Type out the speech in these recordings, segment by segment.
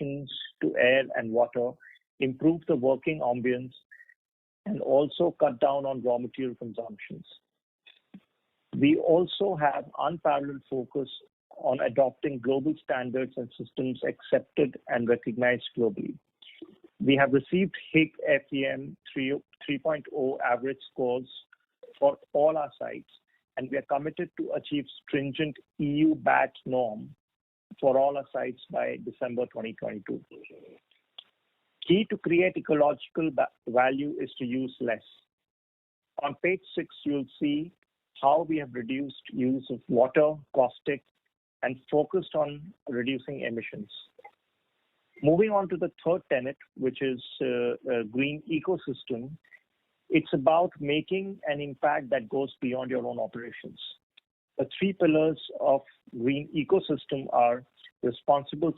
emissions to air and water, improve the working ambience, and also cut down on raw material consumptions. We also have unparalleled focus on adopting global standards and systems accepted and recognized globally. We have received HIG FEM 3.0 average scores for all our sites, and we are committed to achieve stringent EU BAT norm for all our sites by December 2022. Key to create ecological value is to use less. On page 6, you'll see how we have reduced use of water, caustic, and focused on reducing emissions. Moving on to the third tenet, which is green ecosystem, it's about making an impact that goes beyond your own operations. The 3 pillars of green ecosystem are responsible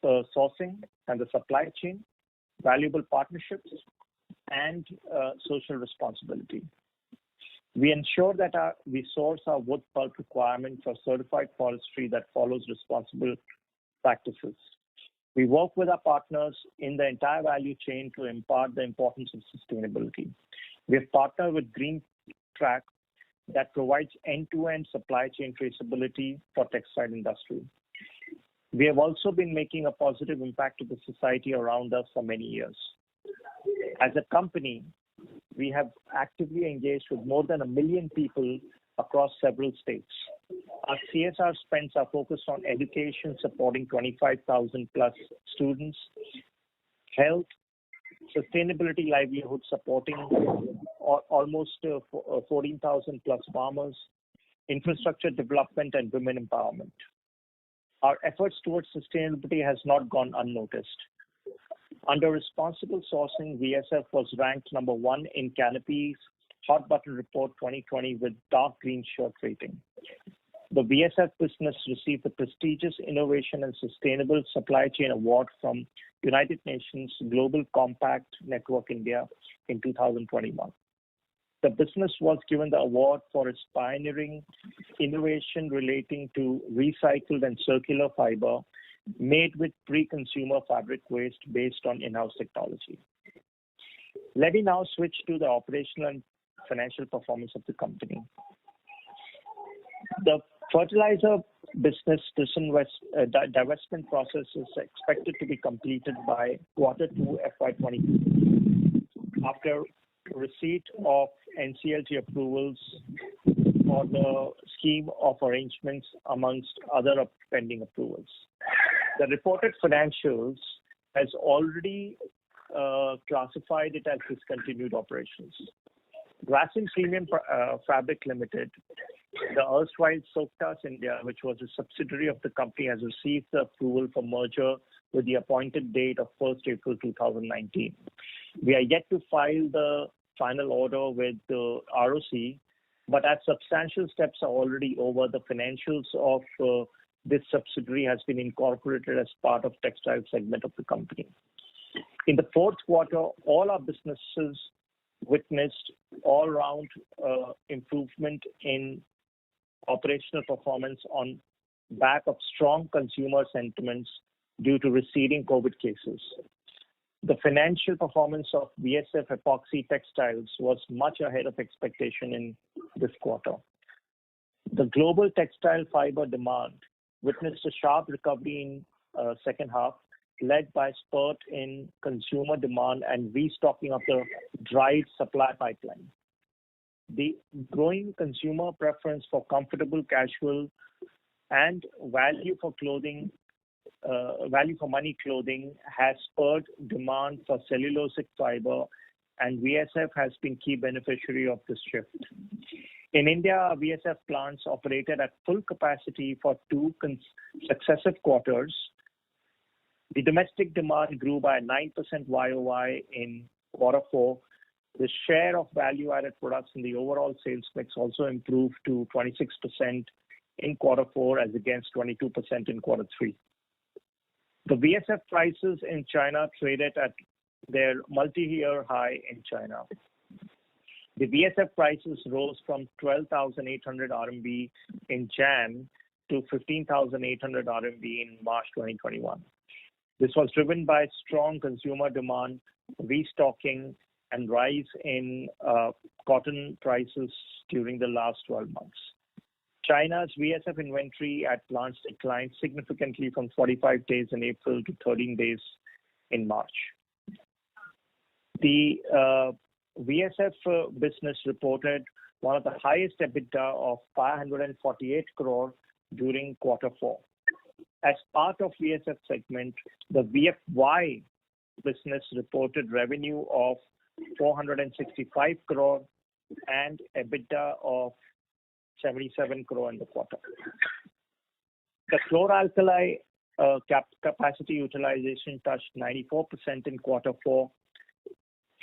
sourcing and the supply chain, valuable partnerships, and social responsibility. We ensure that we source our wood pulp requirement for certified forestry that follows responsible practices. We work with our partners in the entire value chain to impart the importance of sustainability. We have partnered with Green Track that provides end-to-end supply chain traceability for textile industry. We have also been making a positive impact to the society around us for many years. As a company, we have actively engaged with more than 1 million people across several states. Our CSR spends are focused on education, supporting 25,000 plus students, health, sustainability livelihood, supporting almost 14,000 plus farmers, infrastructure development, and women empowerment. Our efforts towards sustainability has not gone unnoticed. Under responsible sourcing, VSF was ranked number 1 in Canopy's Hot Button Report 2020 with dark green shirt rating. The VSF business received the prestigious Innovation and Sustainable Supply Chain Award from United Nations Global Compact Network India in 2021. The business was given the award for its pioneering innovation relating to recycled and circular fiber made with pre-consumer fabric waste based on in-house technology. Let me now switch to the operational and financial performance of the company. The fertilizer business divestment process is expected to be completed by Q2 FY21 after receipt of NCLT approvals for the scheme of arrangements amongst other pending approvals. The reported financials has already classified it as discontinued operations. Grasim Premium Fabric Limited, the erstwhile Soktas India, which was a subsidiary of the company, has received the approval for merger with the appointed date of 1st April 2019. We are yet to file the final order with the ROC, but as substantial steps are already over, the financials of this subsidiary has been incorporated as part of textile segment of the company. In the fourth quarter, all our businesses witnessed all-round improvement in operational performance on back of strong consumer sentiments due to receding COVID cases. The financial performance of VSF epoxy textiles was much ahead of expectation in this quarter. The global textile fiber demand witnessed a sharp recovery in second half, led by spurt in consumer demand and restocking of the dried supply pipeline. The growing consumer preference for comfortable, casual, and value for money clothing has spurred demand for cellulosic fiber, and VSF has been key beneficiary of this shift. In India, VSF plants operated at full capacity for 2 successive quarters. The domestic demand grew by 9% YOY in Q4. The share of value-added products in the overall sales mix also improved to 26% in Q4 as against 22% in Q3. The VSF prices in China traded at their multi-year high in China. The VSF prices rose from 12,800 RMB in Jan to 15,800 RMB in March 2021. This was driven by strong consumer demand, restocking, and rise in cotton prices during the last 12 months. China's VSF inventory at plants declined significantly from 45 days in April to 13 days in March. The VSF business reported one of the highest EBITDA of 548 crore during Q4. As part of VSF segment, the VFY business reported revenue of 465 crore and EBITDA of 77 crore in the quarter. The chlor-alkali capacity utilization touched 94% in Q4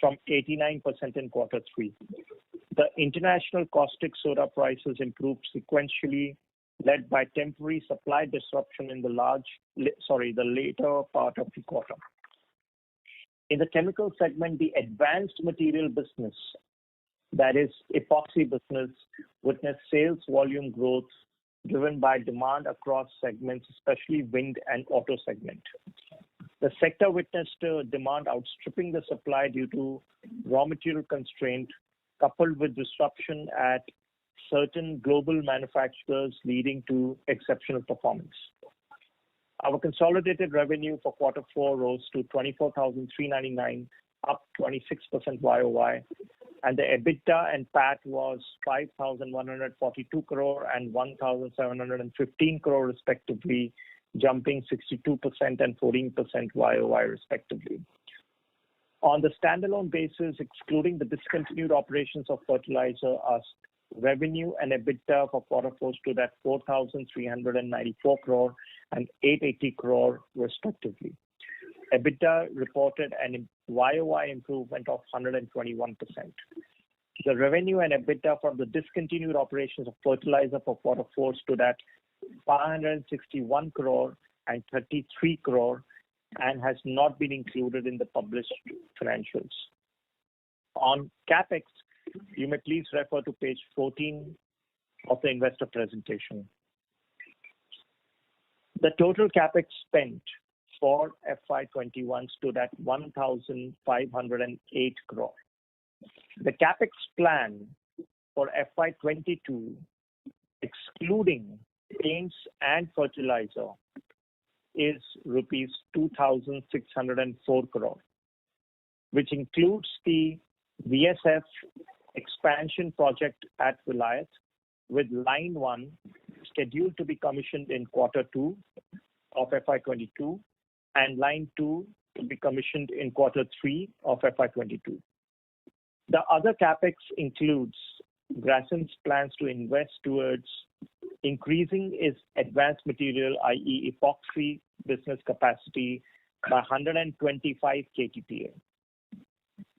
from 89% in Q3. The international caustic soda prices improved sequentially, led by temporary supply disruption in the later part of the quarter. In the chemical segment, the advanced material business, that is epoxy business, witnessed sales volume growth driven by demand across segments, especially wind and auto segment. The sector witnessed demand outstripping the supply due to raw material constraint, coupled with disruption at certain global manufacturers, leading to exceptional performance. Our consolidated revenue for Q4 rose to 24,399, up 26% YOY, and the EBITDA and PAT was 5,142 crore and 1,715 crore respectively, jumping 62% and 14% YOY respectively. On the standalone basis, excluding the discontinued operations of fertilizer, our revenue and EBITDA for Q4 stood at 4,394 crore and 880 crore respectively. EBITDA reported an YOY improvement of 121%. The revenue and EBITDA from the discontinued operations of fertilizer for Q4 stood at 561 crore and 33 crore and has not been included in the published financials. On CapEx, you may please refer to page 14 of the investor presentation. The total CapEx spent for FY21 stood at 1,508 crore. The CapEx plan for FY22, excluding paints and fertilizer, is rupees 2,604 crore, which includes the VSF expansion project at Vilayat, with line 1 scheduled to be commissioned in Q2 of FY22 and line 2 to be commissioned in Q3 of FY22. The other CapEx includes Grasim's plans to invest towards increasing its advanced material, i.e. epoxy business capacity by 125 KTPA.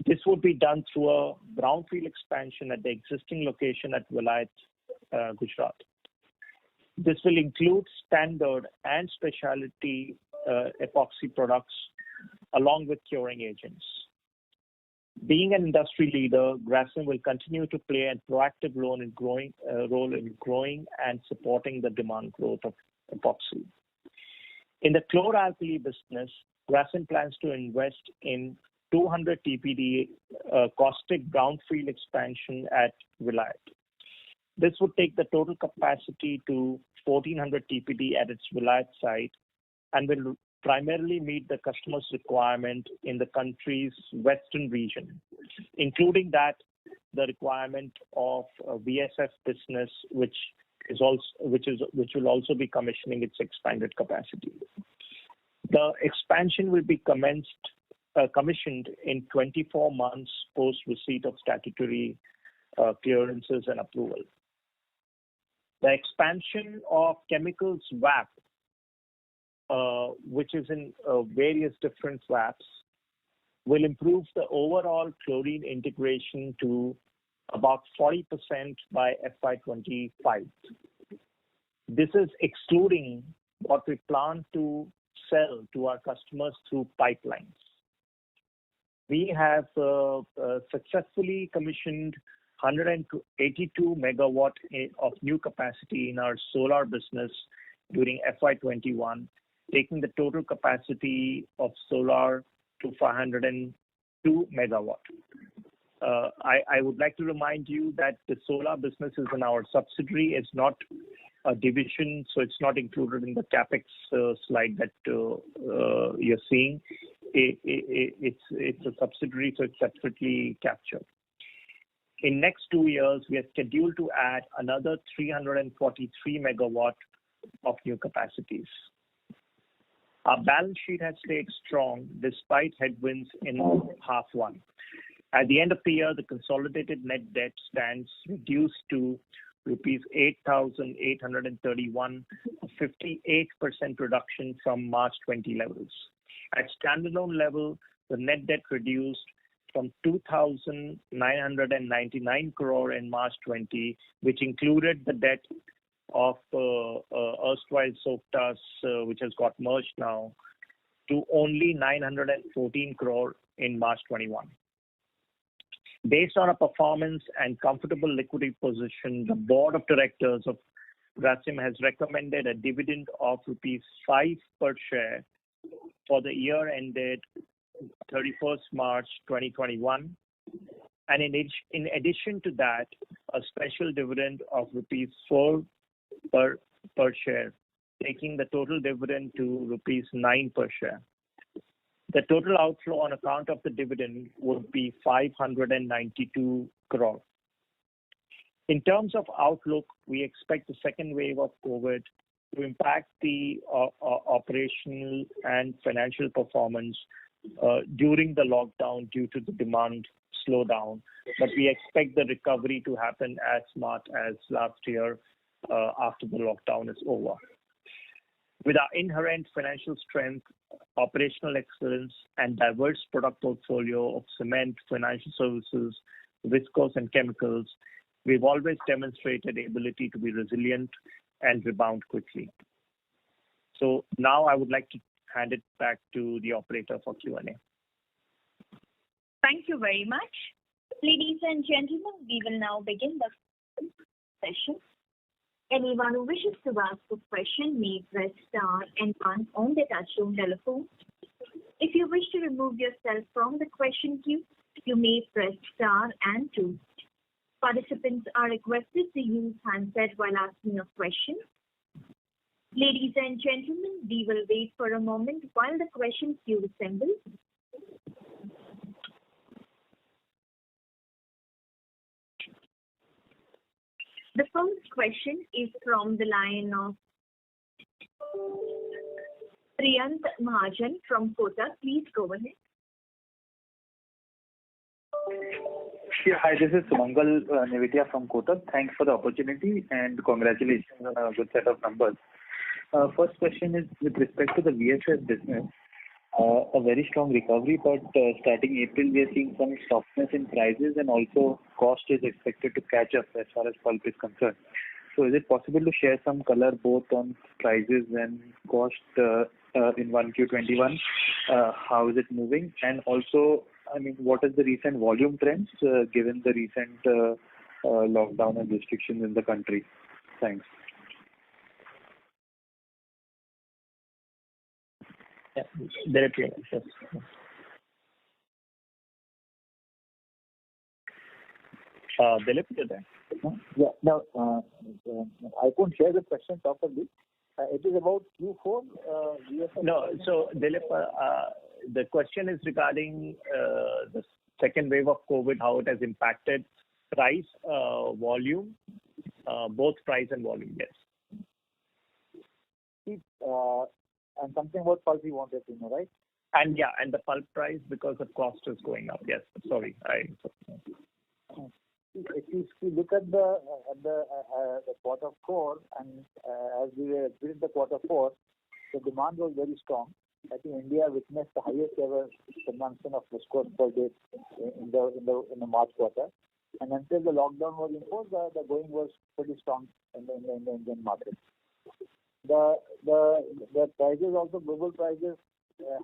This would be done through a brownfield expansion at the existing location at Vilayat, Gujarat. This will include standard and specialty epoxy products along with curing agents. Being an industry leader, Grasim will continue to play a proactive role in growing and supporting the demand growth of epoxy. In the chlor-alkali business, Grasim plans to invest in 200 TPD caustic brownfield expansion at Vilayat. This would take the total capacity to 1400 TPD at its Vilayat site and will primarily meet the customer's requirement in the country's western region, including the requirement of VSF business, which will also be commissioning its expanded capacity. The expansion will be commissioned in 24 months post receipt of statutory clearances and approval. The expansion of chemicals VAP, which is in various different VAPs, will improve the overall chlorine integration to about 40% by FY25. This is excluding what we plan to sell to our customers through pipelines. We have successfully commissioned 182 megawatt of new capacity in our solar business during FY21 taking the total capacity of solar to 502 megawatt. I would like to remind you that the solar business is in our subsidiary. It's not a division, so it's not included in the capex slide that you're seeing. It's a subsidiary, so it's separately captured. In next 2 years, we are scheduled to add another 343 megawatt of new capacities. Our balance sheet has stayed strong despite headwinds in half one. At the end of the year, the consolidated net debt stands reduced to rupees 8,831, a 58% reduction from March 20 levels. At standalone level, the net debt reduced from 2,999 crore in March 20, which included the debt of erstwhile Softas, which has got merged now, to only 914 crore in March 21. Based on a performance and comfortable liquidity position, the board of directors of Grasim has recommended a dividend of rupees 5 per share for the year ended 31st March 2021. And in addition to that, a special dividend of rupees 4 per share, taking the total dividend to rupees 9 per share. The total outflow on account of the dividend would be 592 crore. In terms of outlook, we expect the second wave of COVID to impact the operational and financial performance during the lockdown due to the demand slowdown. But we expect the recovery to happen as smart as last year after the lockdown is over. With our inherent financial strength, operational excellence, and diverse product portfolio of cement, financial services, viscose, and chemicals, we've always demonstrated ability to be resilient and rebound quickly. So now I would like to hand it back to the operator for Q&A. Thank you very much. Ladies and gentlemen, we will now begin the session. Anyone who wishes to ask a question may press star and 1 on the touchtone telephone. If you wish to remove yourself from the question queue, you may press star and 2. Participants are requested to use handset while asking a question. Ladies and gentlemen, we will wait for a moment while the question queue assembles. The first question is from the line of Priyant Mahajan from Kotak. Please go ahead. Yeah, hi, this is Sumangal Nevatia from Kotak. Thanks for the opportunity and congratulations on a good set of numbers. First question is with respect to the VSF business. A very strong recovery, but starting April, we are seeing some softness in prices and also cost is expected to catch up as far as pulp is concerned. So is it possible to share some color both on prices and cost in 1Q21? How is it moving? And also, I mean, what is the recent volume trends given the recent lockdown and restrictions in the country? Thanks. Yeah, directly. Yes. Dilip, you're there. Yeah, no, I couldn't share the question properly. It is about Q4. No, so Dilip, the question is regarding the second wave of COVID, how it has impacted price, volume, both price and volume, yes. And something about pulp you wanted to know, right? And yeah, and the pulp price because the cost is going up. Yes, sorry. If you look at the quarter four, and as we were during the quarter four, the demand was very strong. I think India witnessed the highest ever consumption of viscose per day in the March quarter. And until the lockdown was imposed, the going was pretty strong in the Indian market. The prices also, global prices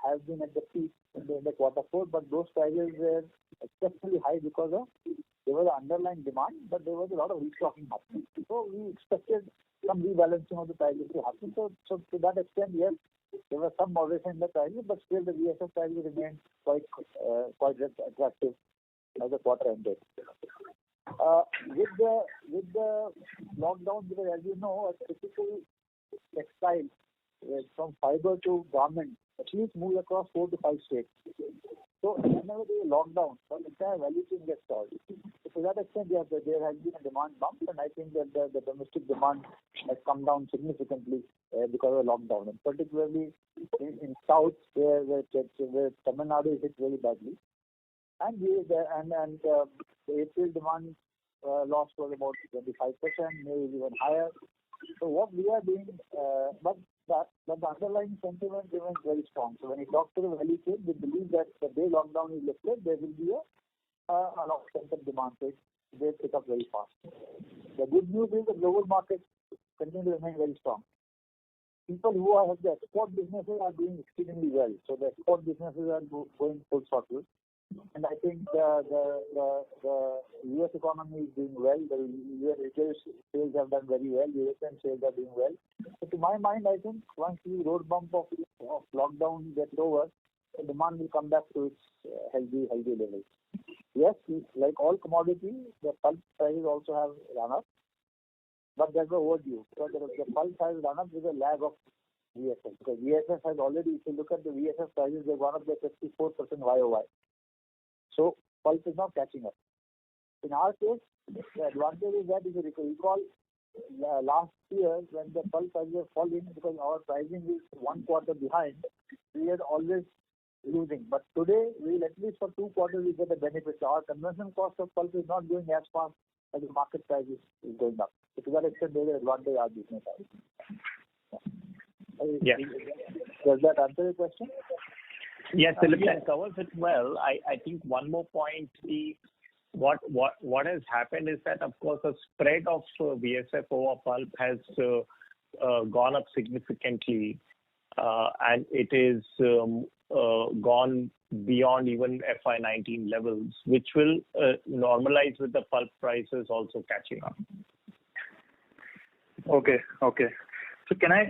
have been at the peak in the quarter four, but those prices were exceptionally high because of there was underlying demand, but there was a lot of restocking happening. So we expected some rebalancing of the prices to happen. So to that extent, yes, There was some moderation in the prices, but still the VSF prices remained quite attractive as the quarter ended. With the lockdown, because as you know, a typical textile from fiber to garment at least moves across 4 to 5 states. So whenever there is a lockdown, the entire value chain gets stalled. So to that extent, there has been a demand bump, and I think that the domestic demand has come down significantly because of the lockdown, and particularly in South where Tamil Nadu is hit very badly. And the April demand loss was about 25%, maybe even higher. So what we are doing, but the underlying sentiment remains very strong. So when you talk to the value chain, we believe that the day lockdown is lifted, there will be a lot of pent-up demand. So they pick up very fast. The good news is the global markets continue to remain very strong. People who have the export businesses are doing exceedingly well. So the export businesses are going full throttle. And I think the U.S. economy is doing well. The U.S. retail sales have done very well. European sales are doing well. So to my mind, I think once the road bump of lockdown gets over, the demand will come back to its healthy levels. Yes, like all commodities, the pulp prices also have run up, but there's no overdue. So the pulp has run up with a lag of VSF. Because VSF has already, if you look at the VSF prices, they've gone up by 54% YOY. So pulp is not catching up. In our case, the advantage is that if you recall, last year when the pulp prices were falling, because our pricing is 1 quarter behind, we are always losing. But today, we'll at least for 2 quarters we get the benefit. So our conversion cost of pulp is not going as fast as the market price is going up. So to that extent, there is an advantage our business has. Yeah. Does that answer your question? Yes, Dilip, that covers it well. I think one more point, what has happened is that, of course, the spread of VSF over pulp has gone up significantly, and it is gone beyond even FY19 levels, which will normalize with the pulp prices also catching up. Okay. So can I?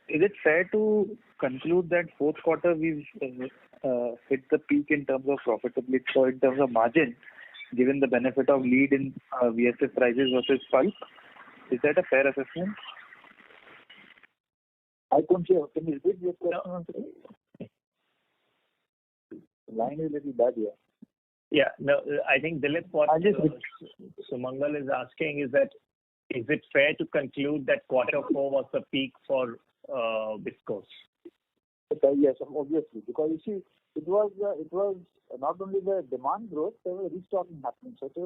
Is it fair to conclude that fourth quarter we've hit the peak in terms of profitability, so in terms of margin, given the benefit of lead in VSF prices versus pulp? Is that a fair assessment? I couldn't hear. Can you repeat your question? The line is a little bad here. Yeah, no, I think Dilip, what Sumangal is asking is that, is it fair to conclude that quarter 4 was the peak for viscose? Yes, obviously, because you see, it was not only the demand growth, there was restocking happening. So it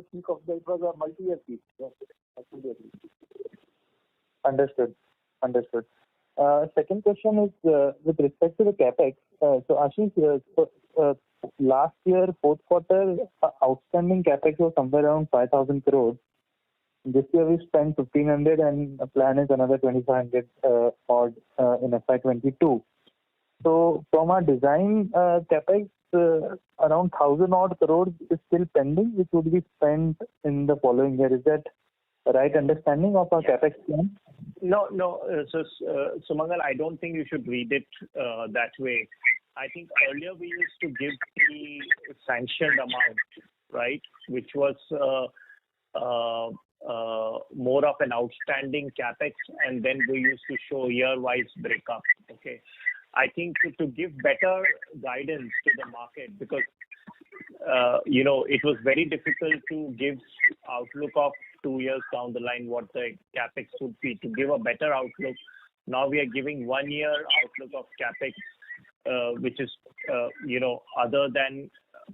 was a multi-year peak. Yes, absolutely. Understood. Second question is with respect to the capex. So Ashish, last year fourth quarter outstanding capex was somewhere around 5,000 crores. This year we spent 1,500 and the plan is another 2,500 odd in FY22. So from our design capex, around 1,000 odd crores is still pending, which would be spent in the following year. Is that the right understanding of our capex plan? No. So Sumangal, I don't think you should read it that way. I think earlier we used to give the sanctioned amount, right, which was more of an outstanding capex, and then we used to show year-wise breakup. Okay, I think to give better guidance to the market, because it was very difficult to give outlook of 2 years down the line what the capex would be. To give a better outlook, now we are giving 1 year outlook of capex, which is other than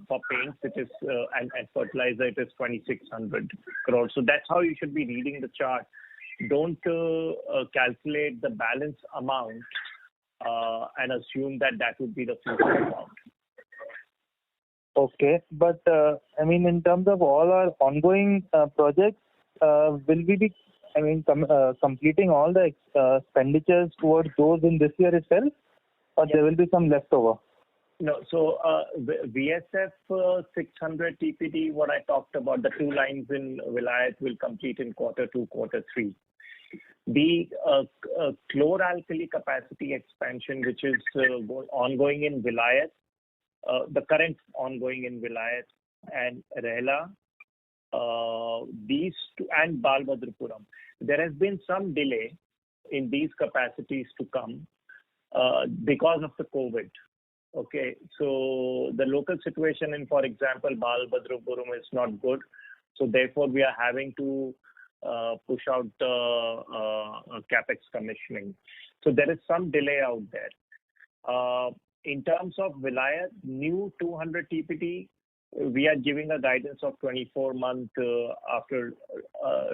for paints, it is and fertilizer, it is 2,600 crores. So that's how you should be reading the chart. Don't calculate the balance amount and assume that would be the future amount. Okay, but in terms of all our ongoing projects, will we be completing all the expenditures towards those in this year itself, or there will be some leftover? No, so VSF 600 TPD, what I talked about, the 2 lines in Vilayat will complete in quarter 2, quarter 3. The chlor-alkali capacity expansion, which is ongoing in Vilayat, the current ongoing in Vilayat and Rehla, these two, and Balbhadrapuram. There has been some delay in these capacities to come because of the COVID. Okay, so the local situation in, for example, Balbhadrapuram is not good. So therefore, we are having to push out the capex commissioning. So there is some delay out there. In terms of Vilayat, new 200 TPD, we are giving a guidance of 24 months after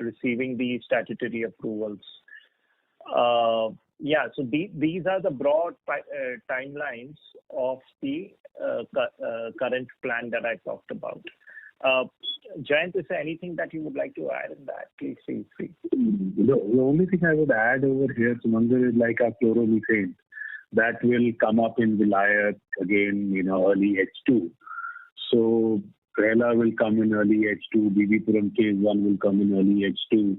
receiving the statutory approvals. Yeah, so these are the broad timelines of the current plan that I talked about. Jayant, is there anything that you would like to add in that? Please feel free. The only thing I would add over here, Sumangal, is like our chloromethane. That will come up in Vilayat again, early H2. So Kerala will come in early H2, BB phase 1 will come in early H2.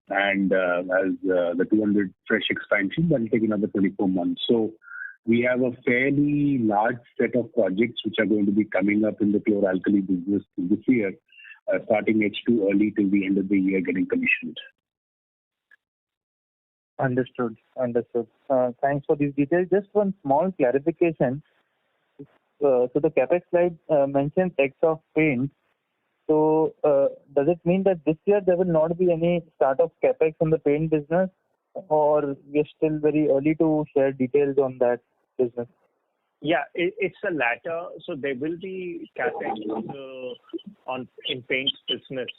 And as the 200 fresh expansion, that will take another 24 months. So we have a fairly large set of projects which are going to be coming up in the chlor-alkali business this year, starting H2 early till the end of the year getting commissioned. Understood. Thanks for these details. Just one small clarification. So the capex slide mentions X of paint. So does it mean that this year there will not be any start of capex in the paint business, or we are still very early to share details on that business? Yeah, it's the latter. So there will be capex in paints business.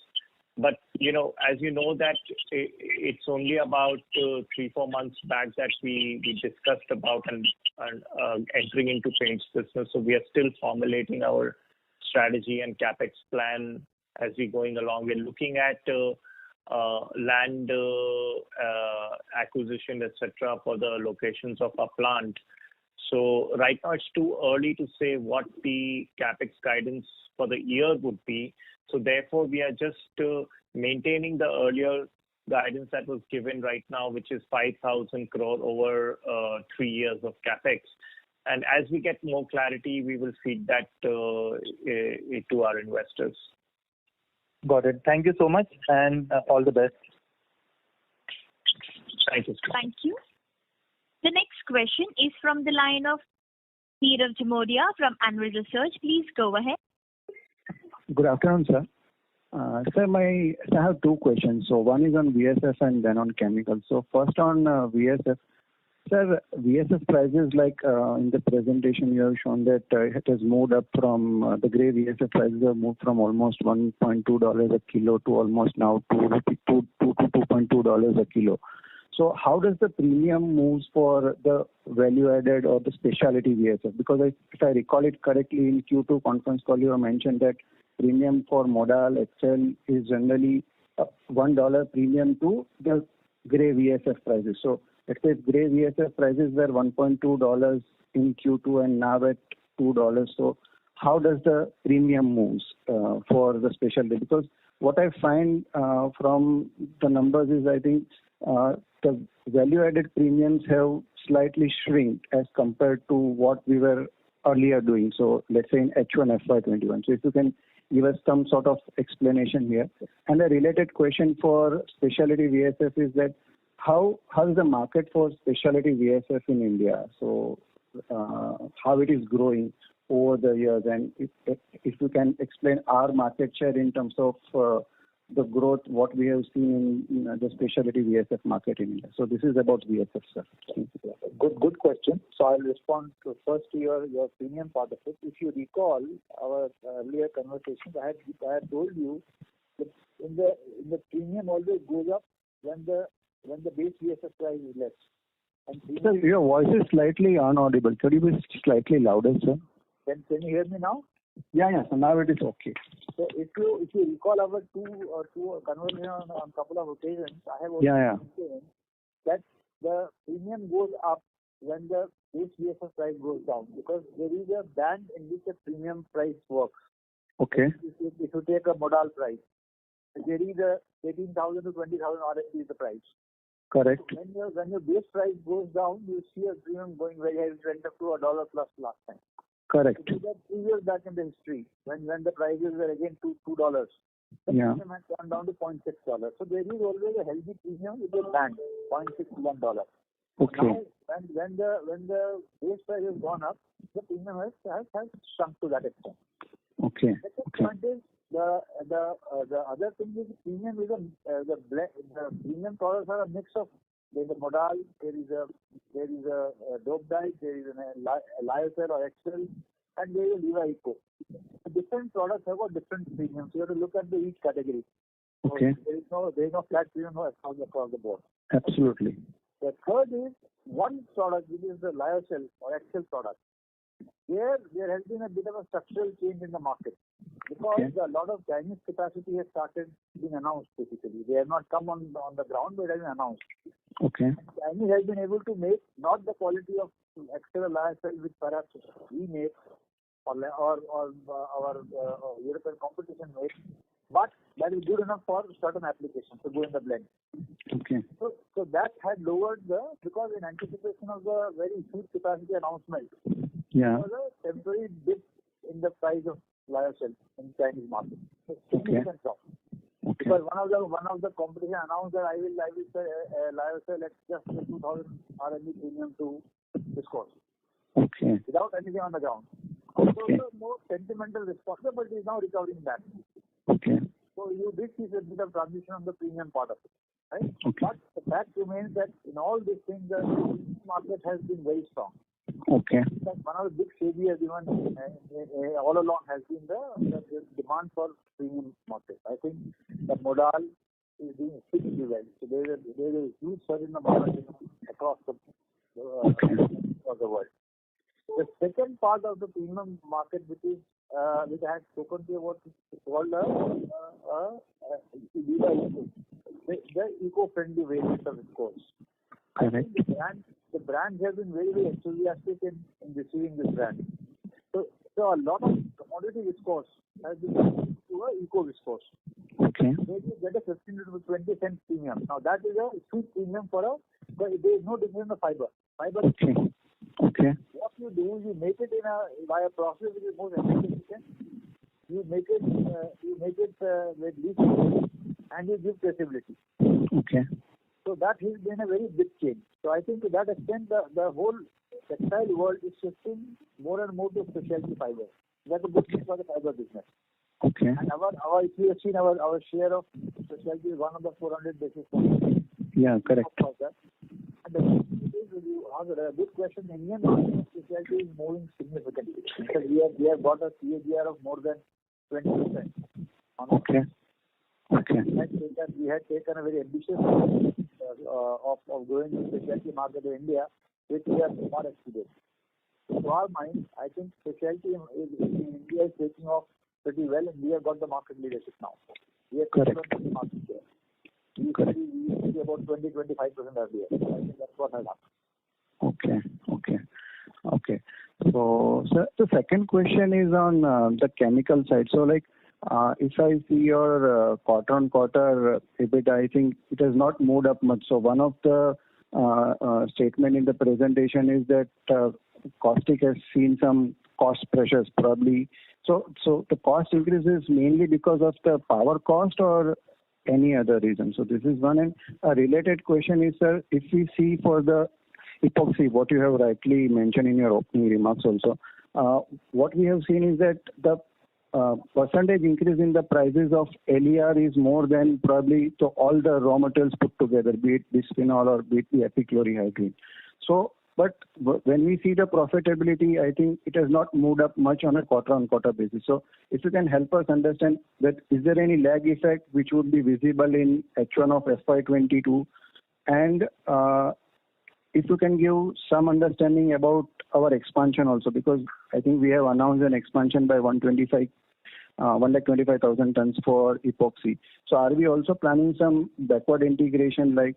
But, as you know that it's only about 3-4 months back that we discussed about and entering into paints business. So we are still formulating our strategy and capex plan as we're going along. We're looking at land acquisition, etc., for the locations of our plant. So right now it's too early to say what the capex guidance for the year would be. So therefore, we are just maintaining the earlier guidance that was given right now, which is 5,000 crore over 3 years of capex. And as we get more clarity, we will feed that to our investors. Got it. Thank you so much, and all the best. Thank you. Thank you. The next question is from the line of Neerav Jamodia from Anvil Research. Please go ahead. Good afternoon, sir. Sir, I have two questions. So one is on VSF and then on chemicals. So first on VSF. Sir, VSF prices, like in the presentation you have shown that it has moved up from, the grey VSF prices have moved from almost $1.2 a kilo to almost now $2.2 a kilo. So how does the premium moves for the value-added or the specialty VSF? Because if I recall it correctly, in Q2 conference call you have mentioned that premium for Modal Excel is generally $1 premium to the grey VSF prices. So let's say grey VSF prices were $1.2 in Q2 and now at $2. So how does the premium moves for the specialty? Because what I find from the numbers is I think the value-added premiums have slightly shrunk as compared to what we were earlier doing. So let's say in H1FY21. So if you can give us some sort of explanation here. And a related question for specialty VSF is that how is the market for specialty VSF in India? So how it is growing over the years, and if you can explain our market share in terms of the growth, what we have seen in the specialty VSF market in India. So this is about VSF, sir. Good question. So I'll respond to first to your premium part of it. If you recall our earlier conversations, I had told you that in the premium always goes up when the base VSF price is less. And sir, your voice is slightly inaudible. Could you be slightly louder, sir? Can you hear me now? Yeah. So now it is okay. So if you recall our two conversations on couple of occasions, I have also mentioned that the premium goes up when the base VSF price goes down, because there is a band in which the premium price works. Okay. If you take a modal price, there is a 18,000 to 20,000 RSP is the price. Correct. When your base price goes down, you see a premium going very high. It went up to $1 plus last time. Correct. If you get 3 years back in the history, when the prices were again $2, the premium has gone down to $0.6. So there is always a healthy premium with a band, $0.6 to $1. Okay. Now, when the base price has gone up, the premium has shrunk to that extent. Okay. Second point is the other thing is premium is the premium products are a mix of, there is a modal, there is a dope dye, there is a lyocell or excel, and there is a Viva Eco. The different products have got different premiums. You have to look at each category. Okay. So there is no flat premium across the board. Absolutely. The third is one product, which is the lyocell or excel product. There has been a bit of a structural change in the market because a lot of Chinese capacity has started being announced. Basically, they have not come on the ground, but it has been announced. Okay. Chinese has been able to make not the quality of excel or lyocell which perhaps we make or our European competition makes, but that is good enough for certain applications to go in the blend. Okay. So that had lowered because in anticipation of the very huge capacity announcement, there was a temporary dip in the price of lyocell in Chinese market. So significant drop. Because one of the competition announced that I will sell lyocell at just 2,000 RMB premium to viscose. Okay. Without anything on the ground. Okay. So more sentimental response, but it is now recovering back. Okay. So you did see a bit of transition on the premium part of it, right? Okay. But the fact remains that in all these things, the market has been very strong. Okay. One of the big saviors even all along has been the demand for premium market. I think the modal is doing extremely well. So there is a huge surge in the market across the world. The second part of the premium market, which I had spoken to you about, is called the eco-friendly variant of viscose. I think the brands have been very, very enthusiastic in receiving this brand. So a lot of commodity viscose has been moved to a eco viscose. Okay. They get a 15 to 20 cent premium. Now that is a huge premium but there is no difference in the fiber. Okay. Okay. What you do, you make it by a process which is more efficient. You make it with least and you give traceability. Okay. So that has been a very big change. So I think to that extent, the whole textile world is shifting more and more to specialty fibers. That's a good thing for the fiber business. Okay. And if you have seen our share of specialty is one of the 400 basis points. Yeah, correct. And the you asked a good question. Indian market specialty is moving significantly. Because we have got a CAGR of more than 20%. Okay. Okay. We had taken a very ambitious of growing the specialty market in India, which we have far exceeded. To our mind, I think specialty in India is taking off pretty well, and we have got the market leadership now. We have taken the market share. We used to be about 20-25% earlier. I think that's what has happened. Okay. So, sir, the second question is on the chemical side. So, like, if I see your quarter-on-quarter EBITDA, I think it has not moved up much. So, one of the statement in the presentation is that caustic has seen some cost pressures probably. So the cost increase is mainly because of the power cost or any other reason? So this is one. And a related question is, sir, if we see for the epoxy, what you have rightly mentioned in your opening remarks also, what we have seen is that the percentage increase in the prices of LER is more than probably to all the raw materials put together, be it bisphenol or be it the epichlorohydrin. So, but when we see the profitability, I think it has not moved up much on a quarter-on-quarter basis. So, if you can help us understand that, is there any lag effect which would be visible in H1 of FY22, and if you can give some understanding about our expansion also, because I think we have announced an expansion by 125,000 tons for epoxy. So are we also planning some backward integration, like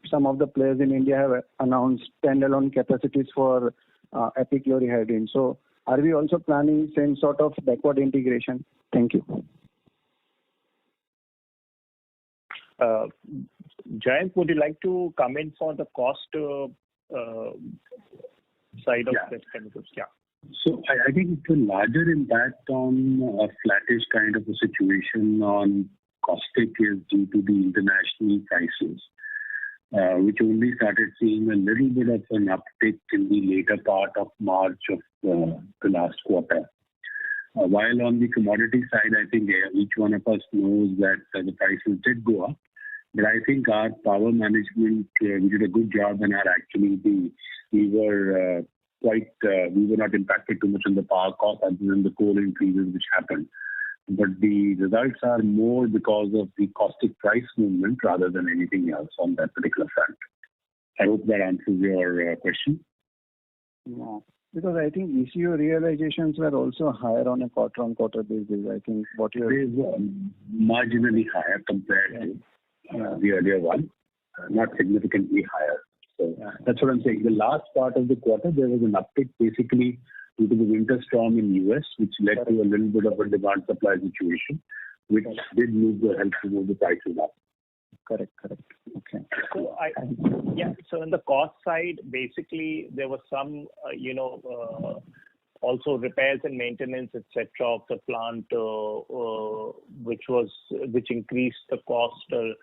some of the players in India have announced standalone capacities for epichlorohydrin? So are we also planning same sort of backward integration? Thank you. Jayant, would you like to come in for the cost side of the chemicals? Yeah. So I think it's a larger impact on a flattish kind of a situation on caustic is due to the international prices, which only started seeing a little bit of an uptick in the later part of March of the last quarter. While on the commodity side, I think each one of us knows that the prices did go up. But I think our power management, we did a good job, and we were not impacted too much on the power cost other than the coal increases which happened. But the results are more because of the caustic price movement rather than anything else on that particular front. I hope that answers your question. Yeah. Because I think ECU realizations were also higher on a quarter-on-quarter basis. I think what you're... It is marginally higher compared to the earlier one, not significantly higher. So that's what I'm saying. The last part of the quarter, there was an uptick basically due to the winter storm in US, which led to a little bit of a demand-supply situation, which did help to move the prices up. Correct. Okay. So in the cost side, basically there was some, also repairs and maintenance, etc., of the plant, which increased the cost a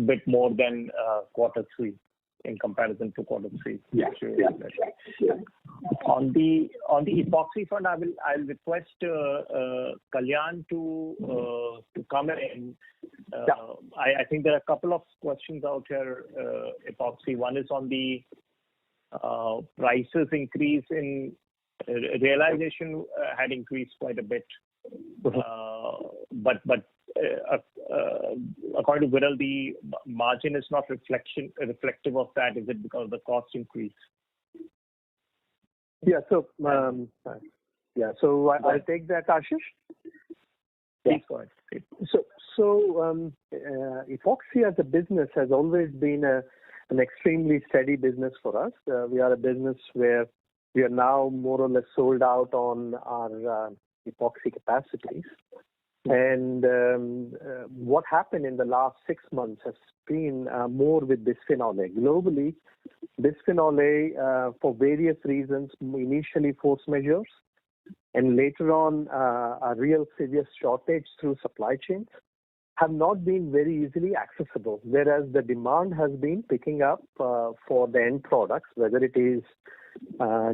bit more than quarter three in comparison to quarter three. Yeah. On the epoxy front, I'll request Kalyan to come in. I think there are a couple of questions out here. Epoxy. One is on the prices increase in realization had increased quite a bit, but according to Viral, the margin is not reflective of that. Is it because of the cost increase? Yeah. So I'll take that, Ashish. Please go ahead. So epoxy as a business has always been an extremely steady business for us. We are a business where we are now more or less sold out on our epoxy capacities. And what happened in the last 6 months has been more with bisphenol A. Globally, bisphenol A, for various reasons, initially force majeures, and later on a real severe shortage through supply chains, have not been very easily accessible, whereas the demand has been picking up for the end products, whether it is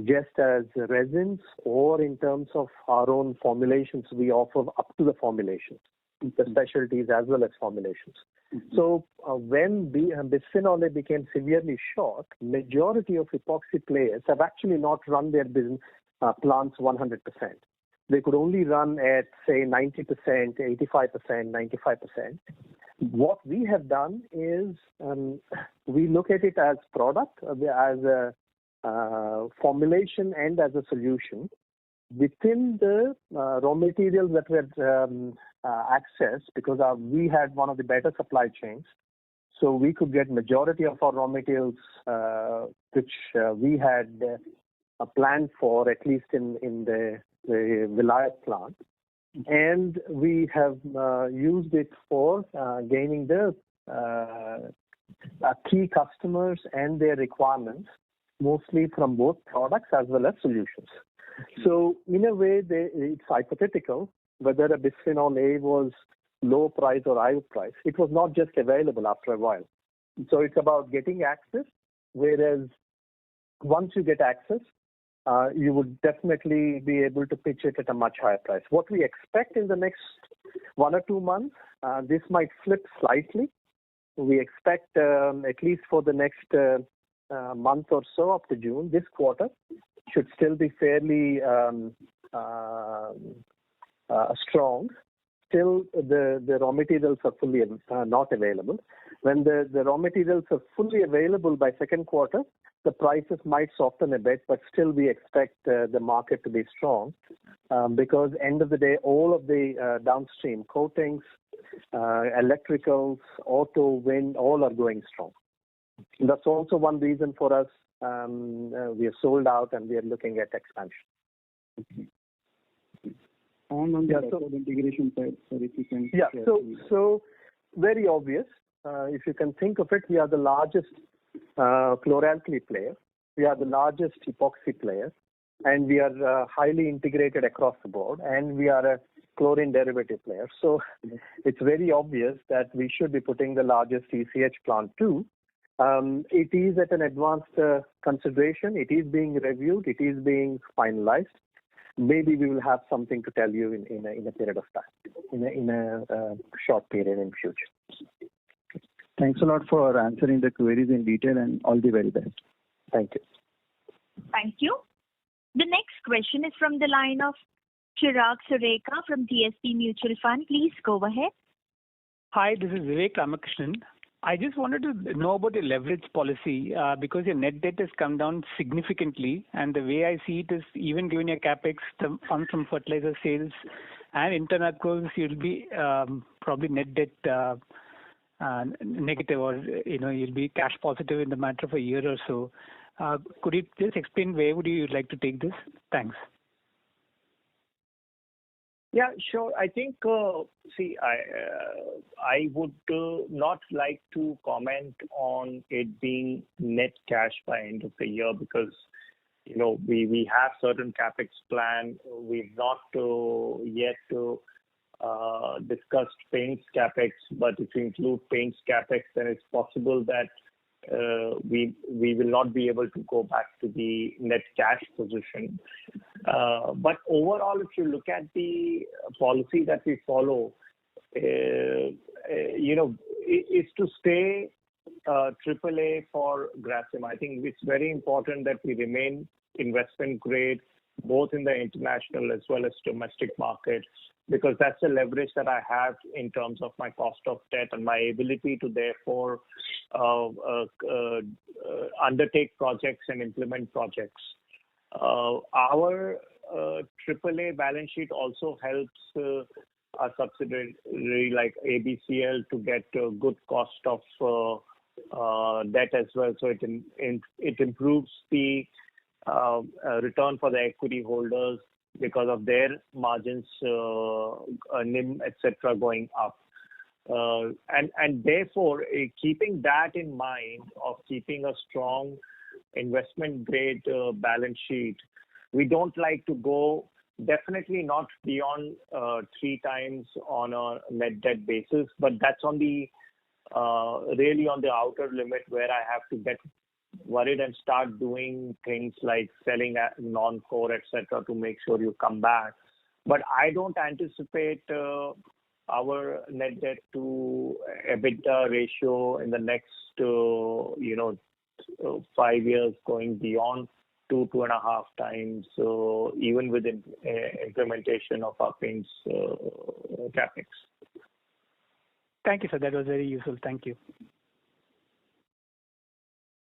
just as resins or in terms of our own formulations we offer up to the formulations, the specialties as well as formulations. So when bisphenol A became severely short, majority of epoxy players have actually not run their business plants 100%. They could only run at, say, 90%, 85%, 95%. What we have done is we look at it as product, as a formulation and as a solution. Within the raw materials that we had accessed, because we had one of the better supply chains, so we could get majority of our raw materials which we had planned for, at least in the Vilayat plant, and we have used it for gaining the key customers and their requirements, mostly from both products as well as solutions. So in a way, it's hypothetical whether a bisphenol A was low price or high price. It was not just available after a while. So it's about getting access, whereas once you get access, you would definitely be able to pitch it at a much higher price. What we expect in the next 1 or 2 months, this might flip slightly. We expect at least for the next month or so up to June, this quarter should still be fairly strong. Still, the raw materials are fully not available. When the raw materials are fully available by second quarter, the prices might soften a bit, but still we expect the market to be strong because end of the day, all of the downstream coatings, electricals, auto, wind, all are going strong. That's also one reason for us. We are sold out and we are looking at expansion. Okay. On the backward integration side, so if you can... So very obvious. if you can think of it, we are the largest chloralkali player. We are the largest epoxy player, and we are highly integrated across the board, and we are a chlorine derivative player. So it's very obvious that we should be putting the largest ECH plant too. It is at an advanced consideration. It is being reviewed. It is being finalized. Maybe we will have something to tell you in a period of time, in a short period in future. Thanks a lot for answering the queries in detail, and all the very best. Thank you. Thank you. The next question is from the line of Chirag Sureka from DSP Mutual Fund. Please go ahead. Hi, this is Vivek Ramakrishnan. I just wanted to know about your leverage policy because your net debt has come down significantly, and the way I see it is, even given your capex, the funds from fertilizer sales, and internal accruals, you'll be probably net debt negative, or you'll be cash positive in the matter of a year or so. Could you just explain where would you like to take this? Thanks. Yeah, sure. I think, I would not like to comment on it being net cash by end of the year because, we have certain capex plan. We've not yet discussed paints capex, but if you include paints capex, then it's possible that we will not be able to go back to the net cash position. But overall, if you look at the policy that we follow, is to stay AAA for Grasim. I think it's very important that we remain investment grade, both in the international as well as domestic market, because that's the leverage that I have in terms of my cost of debt and my ability to therefore undertake projects and implement projects. Our AAA balance sheet also helps a subsidiary like ABCL to get a good cost of debt as well. So it improves the return for the equity holders because of their margins, NIM, etc., going up. And therefore, keeping that in mind of keeping a strong investment grade balance sheet, we don't like to go, definitely not beyond 3 times on a net debt basis, but that's on the really on the outer limit where I have to get worried and start doing things like selling non-core, etc., to make sure you come back. But I don't anticipate our net debt to EBITDA ratio in the next 5 years going beyond 2.5 times, even with implementation of our paints capex. Thank you, sir. That was very useful. Thank you.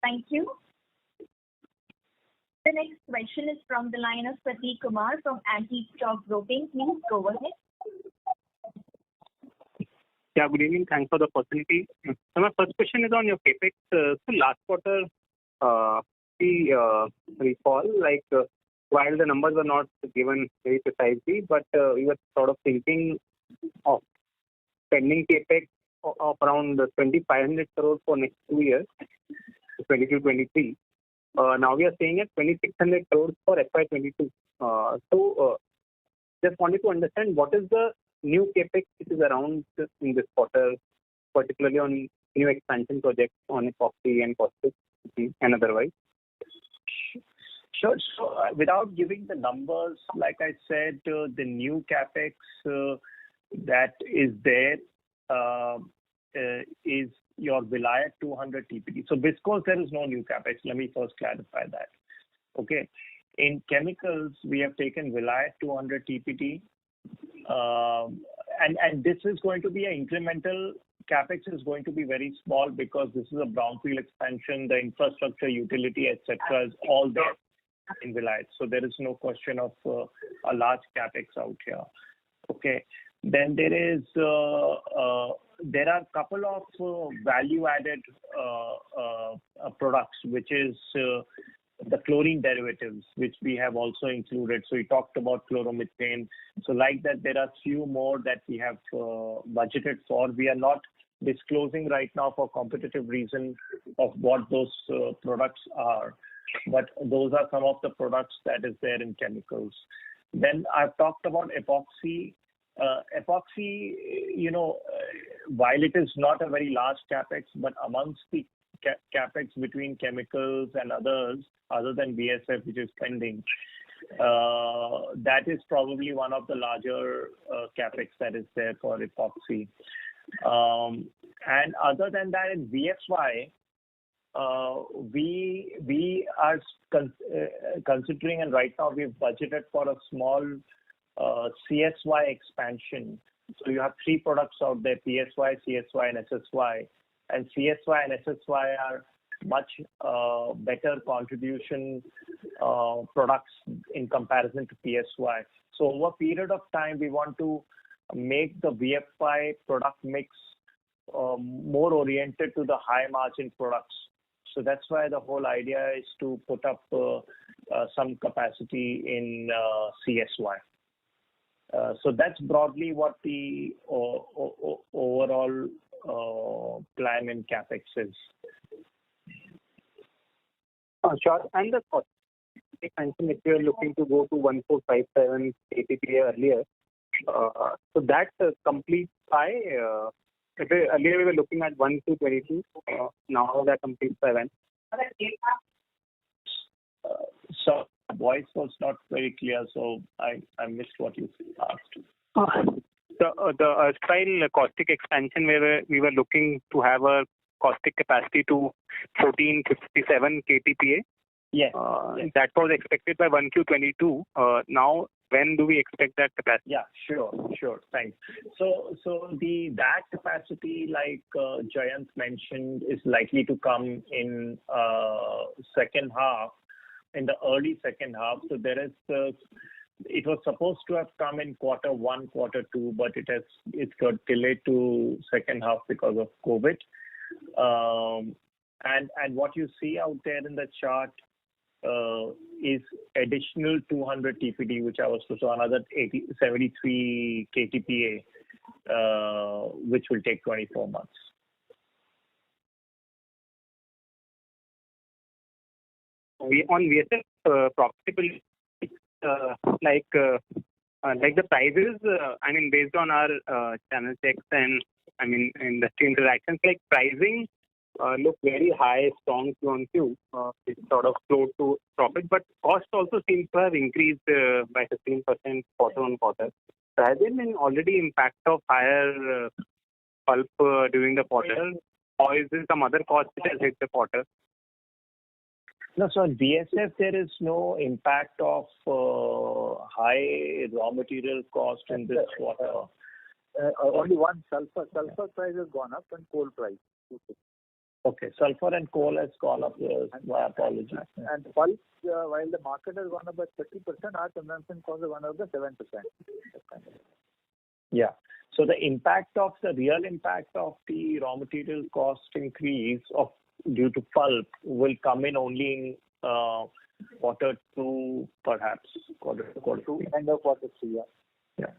Thank you. The next question is from the line of Prateek Kumar from Antique Stock Broking. Please go ahead. Yeah, good evening. Thanks for the opportunity. So my first question is on your capex. So last quarter, we recall, while the numbers were not given very precisely, but we were sort of thinking of spending capex of around 2,500 crores for next 2 years, 22-23. Now we are saying at 2,600 crores for FY22. So just wanted to understand what is the new capex which is around in this quarter, particularly on new expansion projects on epoxy and caustic and otherwise. Sure. So without giving the numbers, like I said, the new capex that is there is your Vilayat 200 TPD. So Viscose, there is no new capex. Let me first clarify that. Okay. In chemicals, we have taken Vilayat 200 TPD, and this is going to be an incremental. Capex is going to be very small because this is a brownfield expansion. The infrastructure, utility, etc., is all there in Vilayat. So there is no question of a large capex out here. Okay. Then there are a couple of value-added products, which is the chlorine derivatives, which we have also included. So we talked about chloromethane. So like that, there are few more that we have budgeted for. We are not disclosing right now for competitive reason of what those products are. But those are some of the products that is there in chemicals. Then I've talked about epoxy. Epoxy, while it is not a very large capex, but amongst the capex between chemicals and others, other than VSF, which is pending, that is probably one of the larger capex that is there for epoxy. And other than that, in VFY, we are considering, and right now we've budgeted for a small CSY expansion. So you have 3 products out there: PSY, CSY, and SSY. And CSY and SSY are much better contribution products in comparison to PSY. So over a period of time, we want to make the VFY product mix more oriented to the high margin products. So that's why the whole idea is to put up some capacity in CSY. So that's broadly what the overall plan in capex is. Sure. And the cost expansion, if you're looking to go to 1457 KTPA earlier, so that completes by, earlier we were looking at 1222, now that completes by when? So voice was not very clear, so I missed what you asked. The style caustic expansion where we were looking to have a caustic capacity to 1457 KTPA. Yes. That was expected by 1Q22. Now, when do we expect that capacity? Yeah, sure. Thanks. So that capacity, like Jayant mentioned, is likely to come in second half, in the early second half. So there is it was supposed to have come in Q1, Q2, but it's got delayed to second half because of COVID. And what you see out there in the chart is additional 200 TPD, which I was so another 73 KTPA, which will take 24 months. On VSF profitability, like the prices, based on our channel checks and industry interactions, like pricing look very high, strong Q-on-Q. It's sort of close to profit, but cost also seems to have increased by 15% quarter-on-quarter. So has there been already impact of higher pulp during the quarter, or is there some other cost which has hit the quarter? No, so in VSF there is no impact of high raw material cost in this quarter. Only one, sulfur. Sulfur price has gone up and coal price. Okay, sulfur and coal has gone up. My apologies. And pulp, while the market has gone up by 30%, our consumption cost has gone up by 7%. Yeah. So the real impact of the raw material cost increase due to pulp will come in only in Q2, perhaps. Q2. End of Q3, yeah.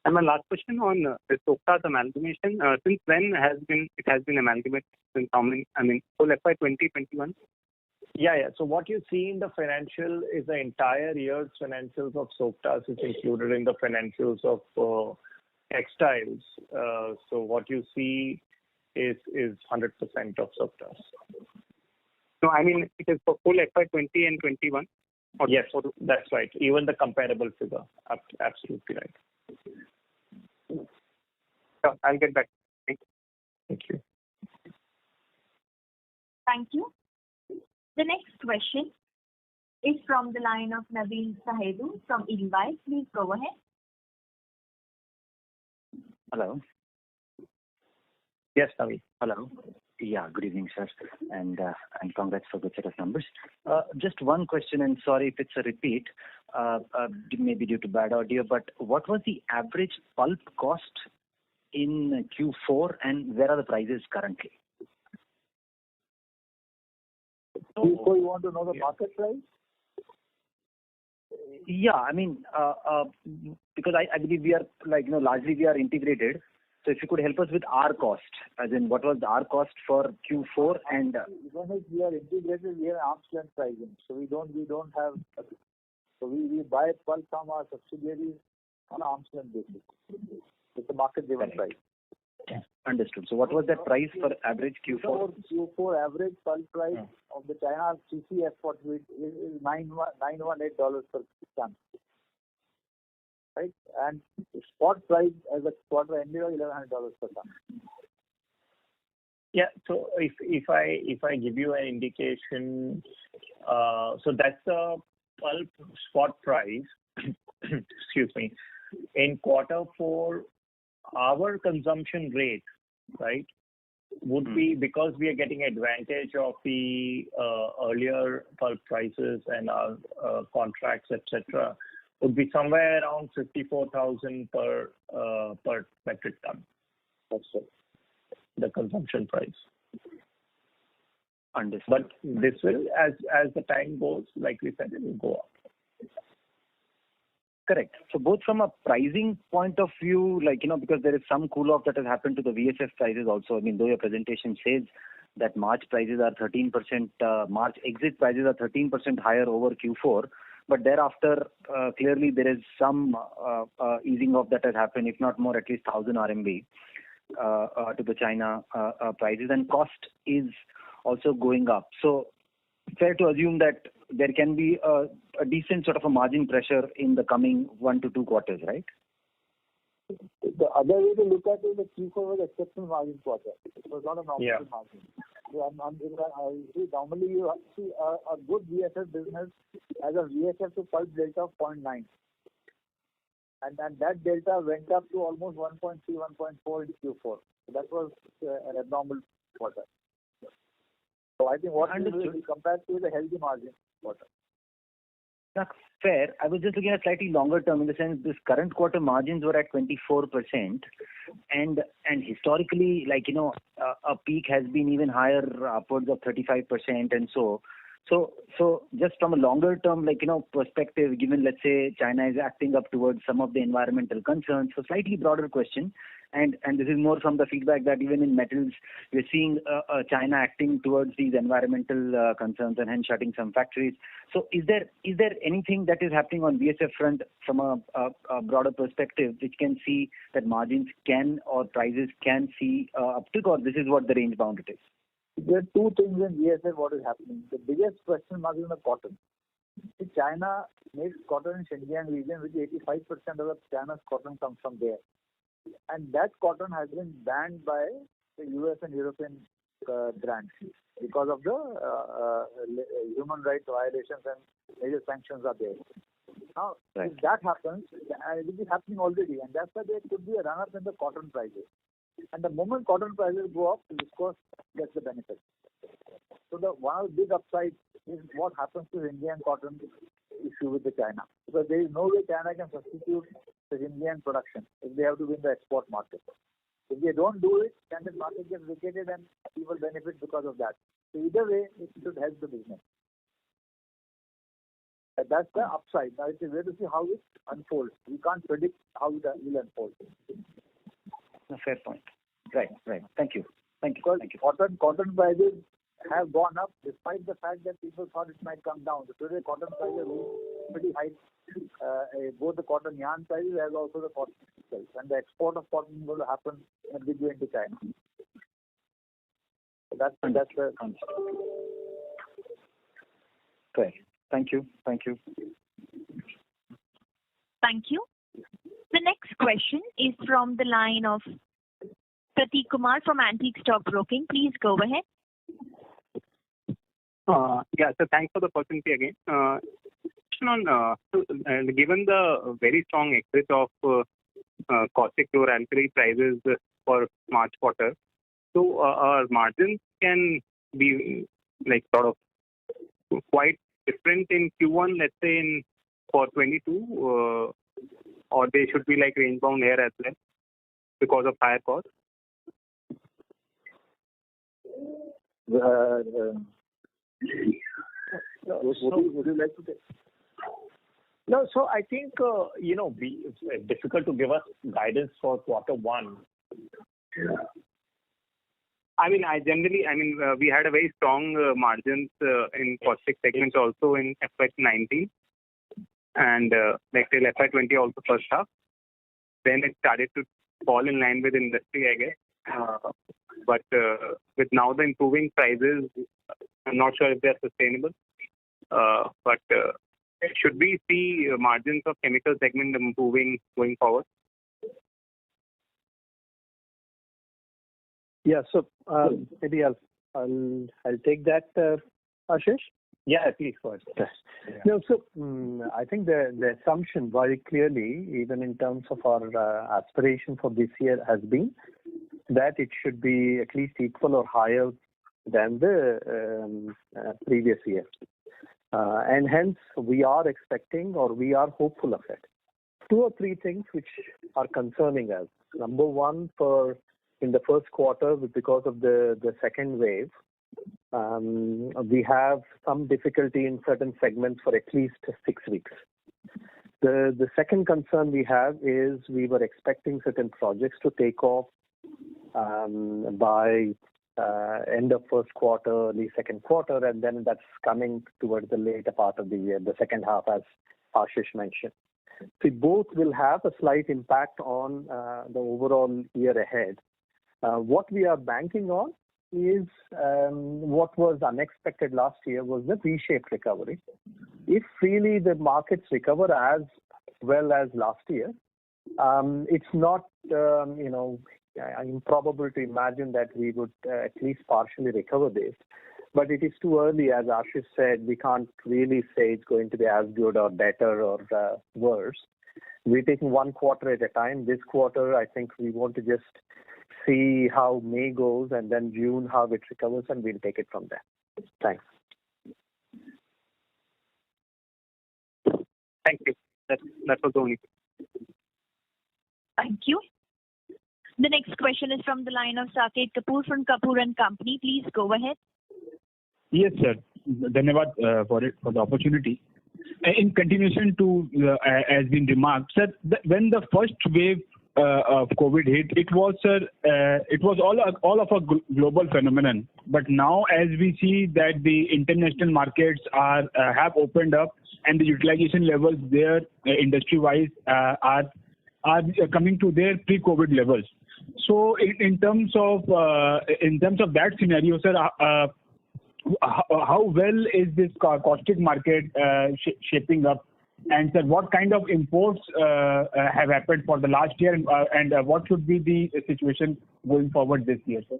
And my last question on the Soktas amalgamation. Since when it has been amalgamated? Since how many? Full FY 2021? Yeah. So what you see in the financial is the entire year's financials of Soktas is included in the financials of textiles. So what you see is 100% of Soktas. No, it is for full FY 20 and 21? Yes, that's right. Even the comparable figure. Absolutely right. So I'll get back. Thank you. Thank you. The next question is from the line of Naveen Sahedu from EY. Please go ahead. Hello. Yes, Naveen. Hello. Yeah, good evening, sir, and congrats for good set of numbers. Just one question, and sorry if it's a repeat, maybe due to bad audio, but what was the average pulp cost in Q4, and where are the prices currently? So you want to know the market price? Yeah, because I believe we are largely we are integrated. So if you could help us with our cost, as in what was our cost for Q4 and even if we are integrated, we have arm's length pricing. So we don't have. So we buy pulp from our subsidiaries on arm's length basis. It's a market driven price. Understood. So what was that price for average Q4? Q4 average pulp price of the China CC export is $918 per ton. Right? And spot price as a quarter ended was $1,100 per ton. Yeah. So if I give you an indication, so that's the pulp spot price. Excuse me. In Q4, our consumption rate, right, would be, because we are getting advantage of the earlier pulp prices and our contracts, etc., would be somewhere around 54,000 per metric ton. That's it. The consumption price. Understood. But this will, as the time goes, like we said, it will go up. Correct. So both from a pricing point of view, because there is some cool off that has happened to the VSF prices also. I mean, though your presentation says that March prices are 13%, March exit prices are 13% higher over Q4, but thereafter, clearly there is some easing off that has happened, if not more, at least 1,000 RMB to the China prices, and cost is also going up. So fair to assume that there can be a decent sort of a margin pressure in the coming 1 to 2 quarters, right? The other way to look at it is the Q4 was exceptional margin quarter. It was not a normal margin. So normally you see a good VSF business as a VSF to pulp delta of 0.9. And that delta went up to almost 1.3, 1.4 in Q4. So that was an abnormal quarter. So I think what we will compare to is a healthy margin quarter. That's fair. I was just looking at slightly longer term, in the sense this current quarter margins were at 24%, and historically, a peak has been even higher, upwards of 35%, and so just from a longer term, perspective, given, let's say, China is acting up towards some of the environmental concerns, so slightly broader question, and this is more from the feedback that even in metals, we're seeing China acting towards these environmental concerns and hence shutting some factories. So is there anything that is happening on VSF front from a broader perspective which can see that margins can or prices can see uptick, or this is what the range bound it is? There are two things in VSF what is happening. The biggest question mark is on the cotton. See, China makes cotton in Xinjiang region, which 85% of China's cotton comes from there. And that cotton has been banned by the US and European brands because of the human rights violations, and major sanctions are there. Now, if that happens, it will be happening already, and that's why there could be a run-up in the cotton prices. And the moment cotton prices go up, viscose gets the benefit. So the one of the big upsides is what happens to Indian cotton issue with the China. Because there is no way China can substitute the Indian production if they have to win the export market. If they don't do it, then the market gets vacated and people benefit because of that. So either way, it should help the business. And that's the upside. Now it's a way to see how it unfolds. We can't predict how it will unfold. A fair point. Right. Thank you. Because cotton prices have gone up despite the fact that people thought it might come down. So today cotton prices are pretty high. Both the cotton yarn prices as also the cotton itself. And the export of cotton will happen in a big way into China. So that's the Great. Thank you. Thank you. The next question is from the line of Prateek Kumar from Antique Stock Broking. Please go ahead. So thanks for the opportunity again. Given the very strong exit of caustic chlor-alkali prices for March quarter, so our margins can be sort of quite different in Q1, let's say for 22, or they should be range bound here as well because of higher cost? Would you like to take? No, so I think, it's difficult to give us guidance for Q1. We had a very strong margins in caustic segment also in FY19 and till FY20 also first half. Then it started to fall in line with industry, I guess. But with now the improving prices, I'm not sure if they're sustainable. But should we see margins of chemical segment improving going forward? Yeah, so maybe I'll take that, Ashish. Yeah, please go ahead. Yes. Yeah. No, so I think the assumption very clearly, even in terms of our aspiration for this year, has been that it should be at least equal or higher than the previous year. And hence, we are expecting or we are hopeful of it. 2 or 3 things which are concerning us. Number one, in the first quarter, because of the second wave, we have some difficulty in certain segments for at least 6 weeks. The second concern we have is we were expecting certain projects to take off by end of first quarter, early second quarter, and then that's coming towards the later part of the year, the second half, as Ashish mentioned. So both will have a slight impact on the overall year ahead. What we are banking on is what was unexpected last year was the V-shaped recovery. If really the markets recover as well as last year, it's not improbable to imagine that we would at least partially recover this. But it is too early, as Ashish said, we can't really say it's going to be as good or better or worse. We're taking 1 quarter at a time. This quarter, I think we want to just see how May goes and then June how it recovers, and we'll take it from there. Thanks. Thank you. That was the only thing. Thank you. The next question is from the line of Saket Kapoor from Kapoor and Company. Please go ahead. Yes, sir. Dhanyavad for the opportunity. In continuation to as been remarked, sir, when the first wave of COVID hit, it was all of a global phenomenon. But now, as we see that the international markets have opened up and the utilization levels there, industry-wise, are coming to their pre-COVID levels. So, in terms of that scenario, sir, how well is this caustic market shaping up? And sir, what kind of imports have happened for the last year, and what should be the situation going forward this year, sir?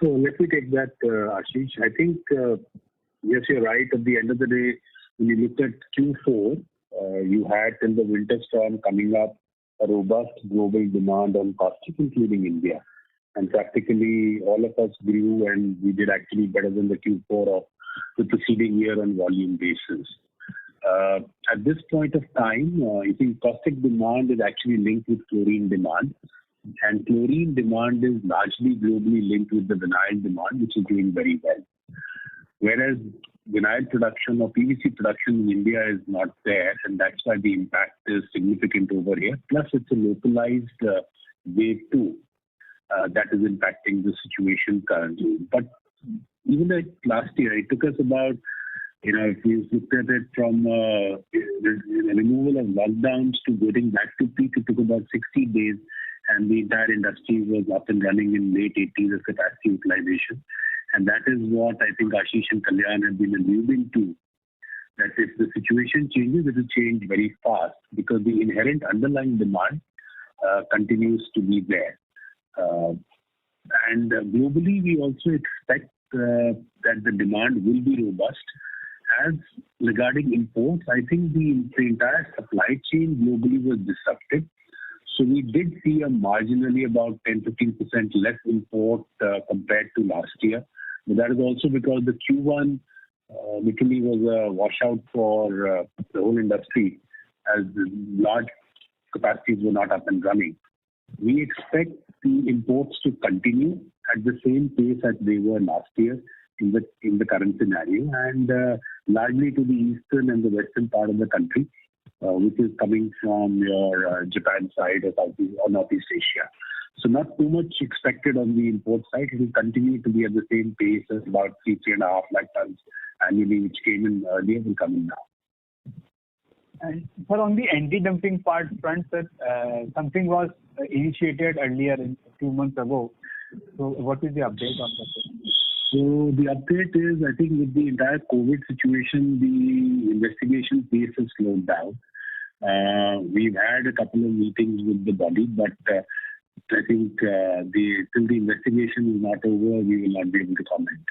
So let me take that, Ashish. I think, yes, you're right. At the end of the day, when you looked at Q4, you had till the winter storm coming up a robust global demand on caustic, including India. And practically all of us grew, and we did actually better than the Q4 of the preceding year on volume basis. At this point of time, I think caustic demand is actually linked with chlorine demand. And chlorine demand is largely globally linked with the vinyl demand, which is doing very well. Whereas vinyl production or PVC production in India is not there, and that's why the impact is significant over here. Plus, it's a localized wave 2 that is impacting the situation currently. But even like last year, it took us about, if you looked at it from the removal of lockdowns to getting back to peak, it took about 60 days, and the entire industry was up and running in late 80s as capacity utilization. And that is what I think Ashish and Kalyan have been alluding to, that if the situation changes, it will change very fast because the inherent underlying demand continues to be there. And globally, we also expect that the demand will be robust. As regarding imports, I think the entire supply chain globally was disrupted. So we did see a marginally about 10-15% less import compared to last year. But that is also because the Q1 literally was a washout for the whole industry, as large capacities were not up and running. We expect the imports to continue at the same pace as they were last year in the current scenario, and largely to the eastern and the western part of the country, which is coming from your Japan side or Northeast Asia. So not too much expected on the import side. It will continue to be at the same pace as about 3.5 lakh tons annually, which came in earlier, will come in now. And sir, on the anti-dumping front, sir, something was initiated earlier a few months ago. So what is the update on that? So the update is, I think with the entire COVID situation, the investigation pace has slowed down. We've had a couple of meetings with the body, but I think till the investigation is not over, we will not be able to comment.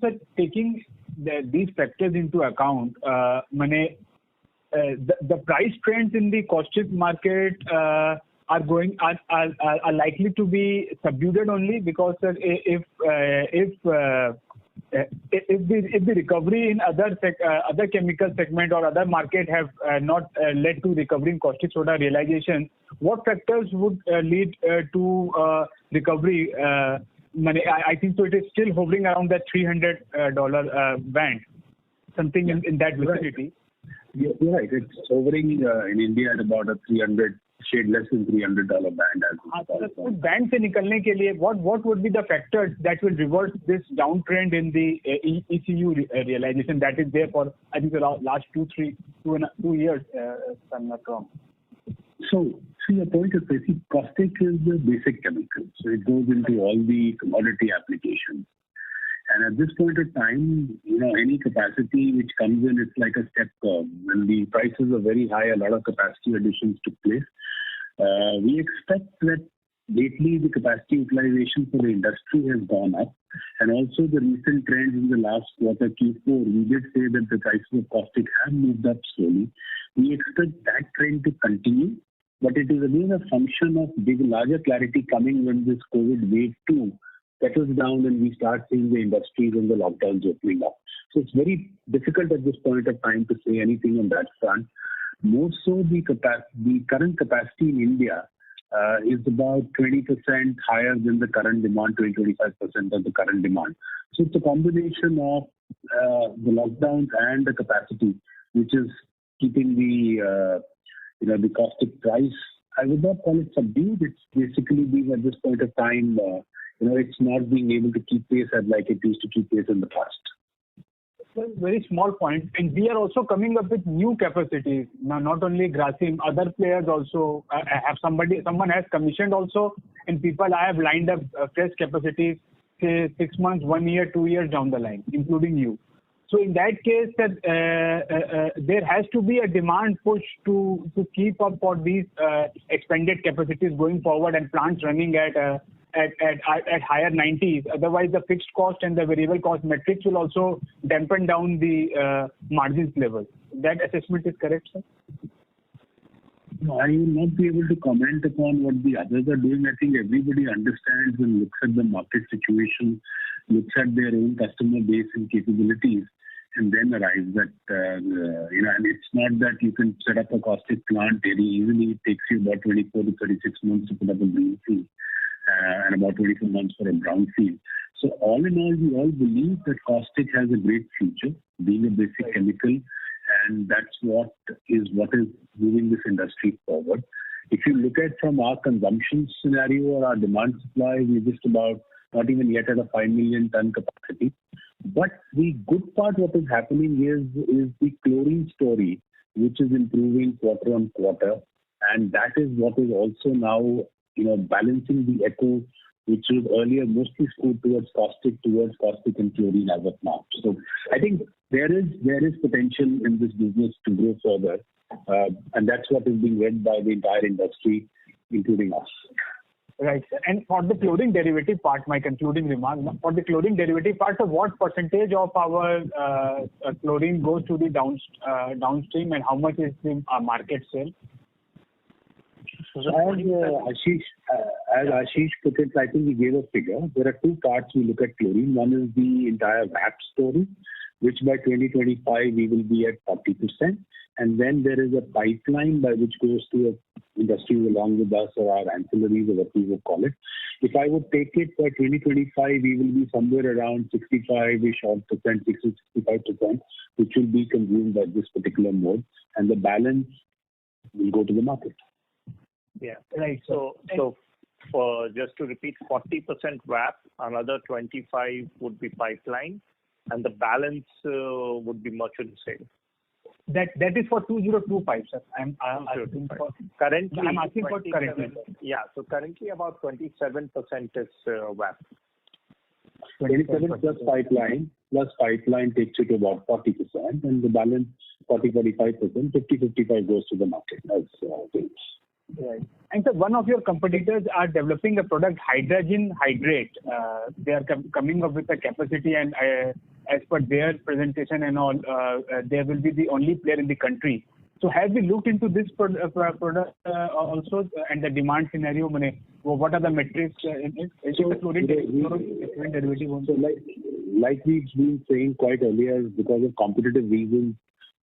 Sir, taking these factors into account, the price trends in the caustic market are likely to be subdued only because if the recovery in other chemical segment or other market have not led to recovery in caustic soda realization, what factors would lead to recovery? I think so. It is still hovering around that $300 band, something in that vicinity. You're right. It's hovering in India at about a 300 shade less than $300 band. So band se nikalne ke liye, what would be the factors that will reverse this downtrend in the ECU realization that is there for I think the last 2 years, if I'm not wrong. So, your point is basic. Caustic is the basic chemical, so it goes into all the commodity applications. And at this point of time, any capacity which comes in, it's like a step curve. When the prices are very high, a lot of capacity additions took place. We expect that lately the capacity utilization for the industry has gone up, and also the recent trends in the last quarter, Q4, we did say that the prices of caustic have moved up slowly. We expect that trend to continue, but it is again a function of larger clarity coming when this COVID wave 2 settles down and we start seeing the industries and the lockdowns opening up. So it's very difficult at this point of time to say anything on that front. More so, the current capacity in India is about 20% higher than the current demand, 20-25% of the current demand. So it's a combination of the lockdowns and the capacity, which is keeping the caustic price. I would not call it subdued. It's basically being at this point of time, it's not being able to keep pace like it used to keep pace in the past. Very small point. And we are also coming up with new capacities. Now, not only Grasim, other players also someone has commissioned also, and people I have lined up fresh capacities, say 6 months, 1 year, 2 years down the line, including you. So in that case, there has to be a demand push to keep up for these expanded capacities going forward and plants running at higher 90s. Otherwise, the fixed cost and the variable cost metrics will also dampen down the margins level. That assessment is correct, sir? No, I will not be able to comment upon what the others are doing. I think everybody understands and looks at the market situation, looks at their own customer base and capabilities, and then arrives at, and it's not that you can set up a caustic plant very easily. It takes you about 24 to 36 months to put up a greenfield and about 24 months for a brownfield. So all in all, we all believe that caustic has a great future, being a basic chemical, and that's what is moving this industry forward. If you look at from our consumption scenario or our demand supply, we're just about not even yet at a 5 million ton capacity. But the good part what is happening is the chlorine story, which is improving quarter on quarter, and that is what is also now balancing the echo, which was earlier mostly skewed towards caustic and chlorine as of now. So I think there is potential in this business to grow further, and that's what is being led by the entire industry, including us. Right. And for the chlorine derivative part, my concluding remark, for the chlorine derivative part, so what percentage of our chlorine goes to the downstream and how much is the market sale? As Ashish put it, I think we gave a figure. There are two parts we look at chlorine. One is the entire VAP story, which by 2025 we will be at 40%. And then there is a pipeline by which goes to a industry along with us or our ancillaries or what we would call it. If I would take it by 2025, we will be somewhere around 65-ish odd percent, 60-65%, which will be consumed by this particular mode. And the balance will go to the market. Yeah. Right. So for just to repeat, 40% VAP, another 25 would be pipeline, and the balance would be merchant sale. That is for 2025, sir. I'm asking for currently. I'm asking for currently. Yeah. So currently about 27% is VAP. 27 plus pipeline takes you to about 40%, and the balance 40-45%, 50-55 goes to the market as things. Right. And so one of your competitors are developing a product, hydrogen hydrate. They are coming up with a capacity, and as per their presentation and all, they will be the only player in the country. So have we looked into this product also, and the demand scenario? What are the metrics in it? So like we've been saying quite earlier, because of competitive reasons,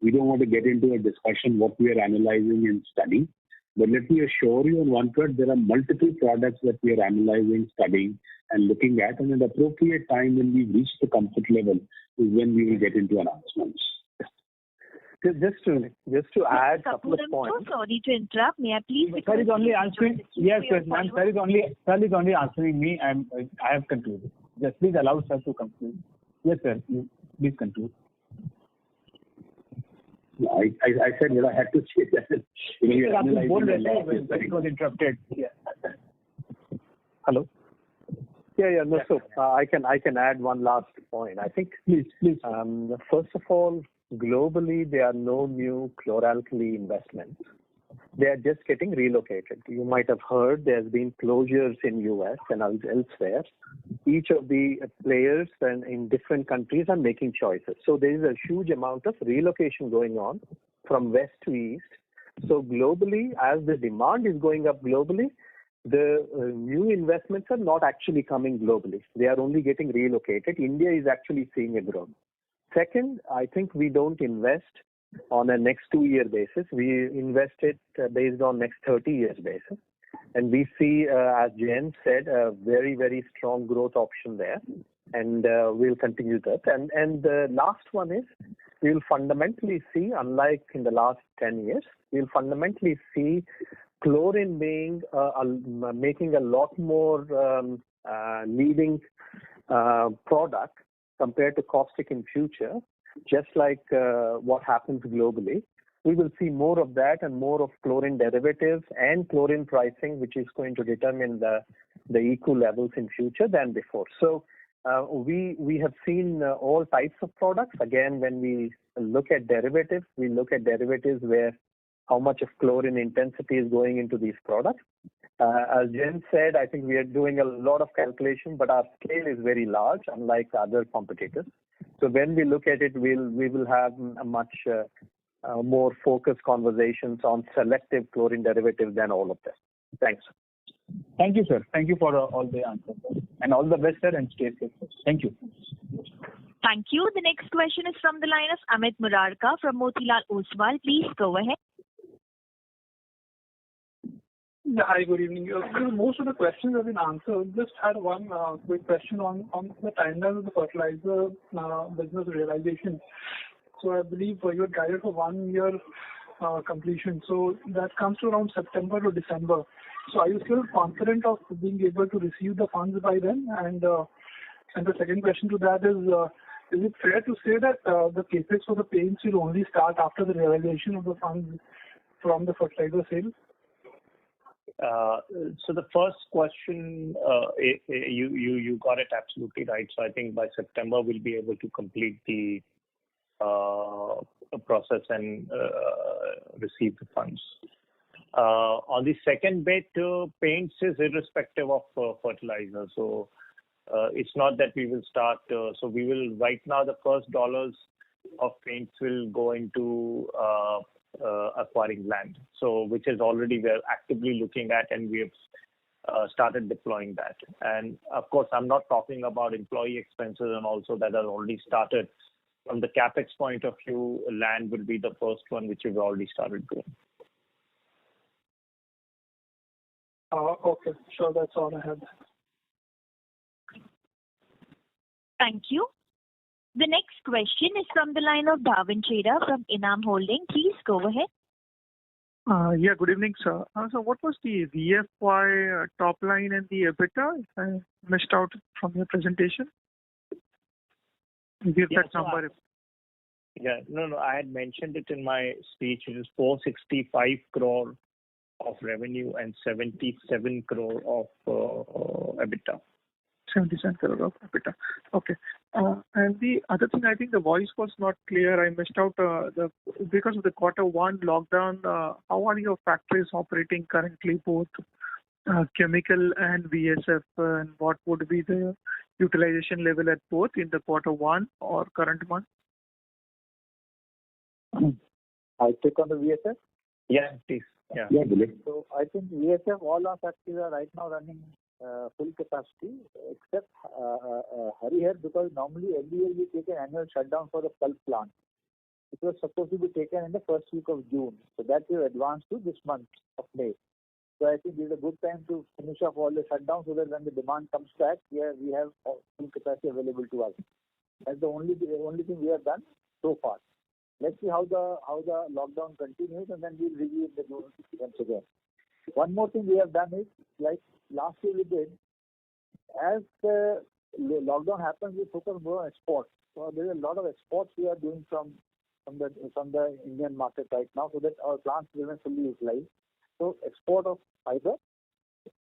we don't want to get into a discussion what we are analyzing and studying. But let me assure you on one part, there are multiple products that we are analyzing, studying, and looking at, and at the appropriate time when we reach the comfort level is when we will get into announcements. Just to add a couple of points. I'm so sorry to interrupt. May I please? Sir is only answering. Yes, ma'am. Sir is only answering me. I have concluded. Just please allow sir to conclude. Yes, sir. Please conclude. I said what I had to say. That it was interrupted. Yeah. Hello. Yeah. No, so I can add one last point. I think. Please. First of all, globally there are no new chloralkali investments. They are just getting relocated. You might have heard there's been closures in US and elsewhere. Each of the players and in different countries are making choices. So there is a huge amount of relocation going on from west to east. So globally, as the demand is going up globally, the new investments are not actually coming globally. They are only getting relocated. India is actually seeing a growth. Second, I think we don't invest on a next 2-year basis. We invest it based on next 30 years basis. And we see, as Jen said, a very, very strong growth option there. And we'll continue that. And the last one is we'll fundamentally see, unlike in the last 10 years, we'll fundamentally see chlorine being making a lot more leading product compared to caustic in future, just like what happens globally. We will see more of that and more of chlorine derivatives and chlorine pricing, which is going to determine the equal levels in future than before. So we have seen all types of products. Again, when we look at derivatives, we look at derivatives where how much of chlorine intensity is going into these products. As Jen said, I think we are doing a lot of calculation, but our scale is very large, unlike other competitors. So when we look at it, we will have a much more focused conversations on selective chlorine derivatives than all of them. Thanks. Thank you, sir. Thank you for all the answers. And all the best, sir, and stay safe. Thank you. Thank you. The next question is from the line of Amit Murarka from Motilal Oswal. Please go ahead. Yeah, hi, good evening. Most of the questions have been answered. Just had one quick question on the timeline of the fertilizer business realization. So I believe you had guided for 1 year completion. So that comes to around September to December. So are you still confident of being able to receive the funds by then? And the second question to that is it fair to say that the capex for the paints will only start after the realization of the funds from the fertilizer sale? So the first question, you got it absolutely right. So I think by September we'll be able to complete the process and receive the funds. On the second bit, paints is irrespective of fertilizer. So it's not that we will start. So we will right now the first dollars of paints will go into acquiring land. So which is already we're actively looking at, and we have started deploying that. And of course, I'm not talking about employee expenses and also that are already started. From the capex point of view, land will be the first one which we've already started doing. Okay, sure. That's all I have. Thank you. The next question is from the line of Bhavin Chheda from Enam Holding. Please go ahead. Yeah, good evening, sir. So what was the VFY top line and the EBITDA? If I missed out from your presentation. Give that number. I had mentioned it in my speech. It is 465 crore of revenue and 77 crore of EBITDA. 77 crore of EBITDA. Okay. And the other thing, I think the voice was not clear. I missed out because of the Q1 lockdown. How are your factories operating currently, both chemical and VSF, and what would be the utilization level at both in the Q1 or current month? I take on the VSF? Yeah, please. Yeah. So I think VSF, all our factories are right now running full capacity, except Harihar, because normally every year we take an annual shutdown for the pulp plant. It was supposed to be taken in the first week of June. So that we advanced to this month of May. So I think this is a good time to finish off all the shutdowns so that when the demand comes back, we have full capacity available to us. That's the only thing we have done so far. Let's see how the lockdown continues, and then we'll review the June once again. One more thing we have done is, like last year we did, as the lockdown happens, we focus more on exports. So there is a lot of exports we are doing from the Indian market right now, so that our plants remain fully utilized. So export of fiber,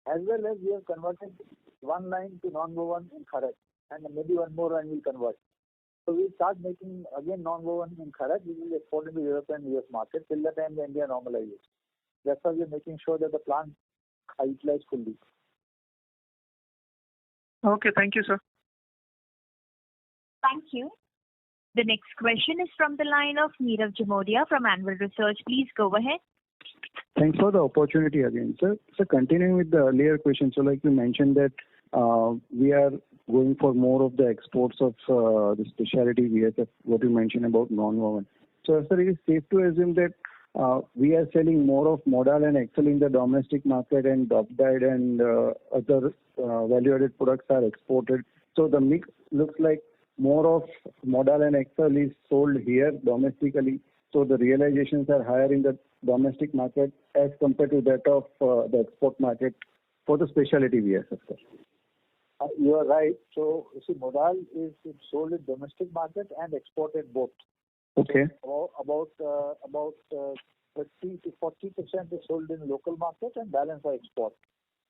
as well as we have converted one line to non-woven in Kharach, and maybe one more line will convert. So we start making again non-woven in Kharach. We will export in the Europe and US market till the time the India normalizes. That's why we are making sure that the plants are utilized fully. Okay, thank you, sir. Thank you. The next question is from the line of Nirav Jamodia from Anvil Research. Please go ahead. Thanks for the opportunity again, sir. So continuing with the earlier question, so like you mentioned that we are going for more of the exports of the specialty VSF, what you mentioned about non-woven. So sir, it is safe to assume that we are selling more of modal and excel in the domestic market, and dyed and other value-added products are exported. So the mix looks like more of modal and excel is sold here domestically. So the realizations are higher in the domestic market as compared to that of the export market for the specialty VSF. You are right. So you see, modal is sold in domestic market and exported both. Okay. So about 30 to 40% is sold in local market and balance are export.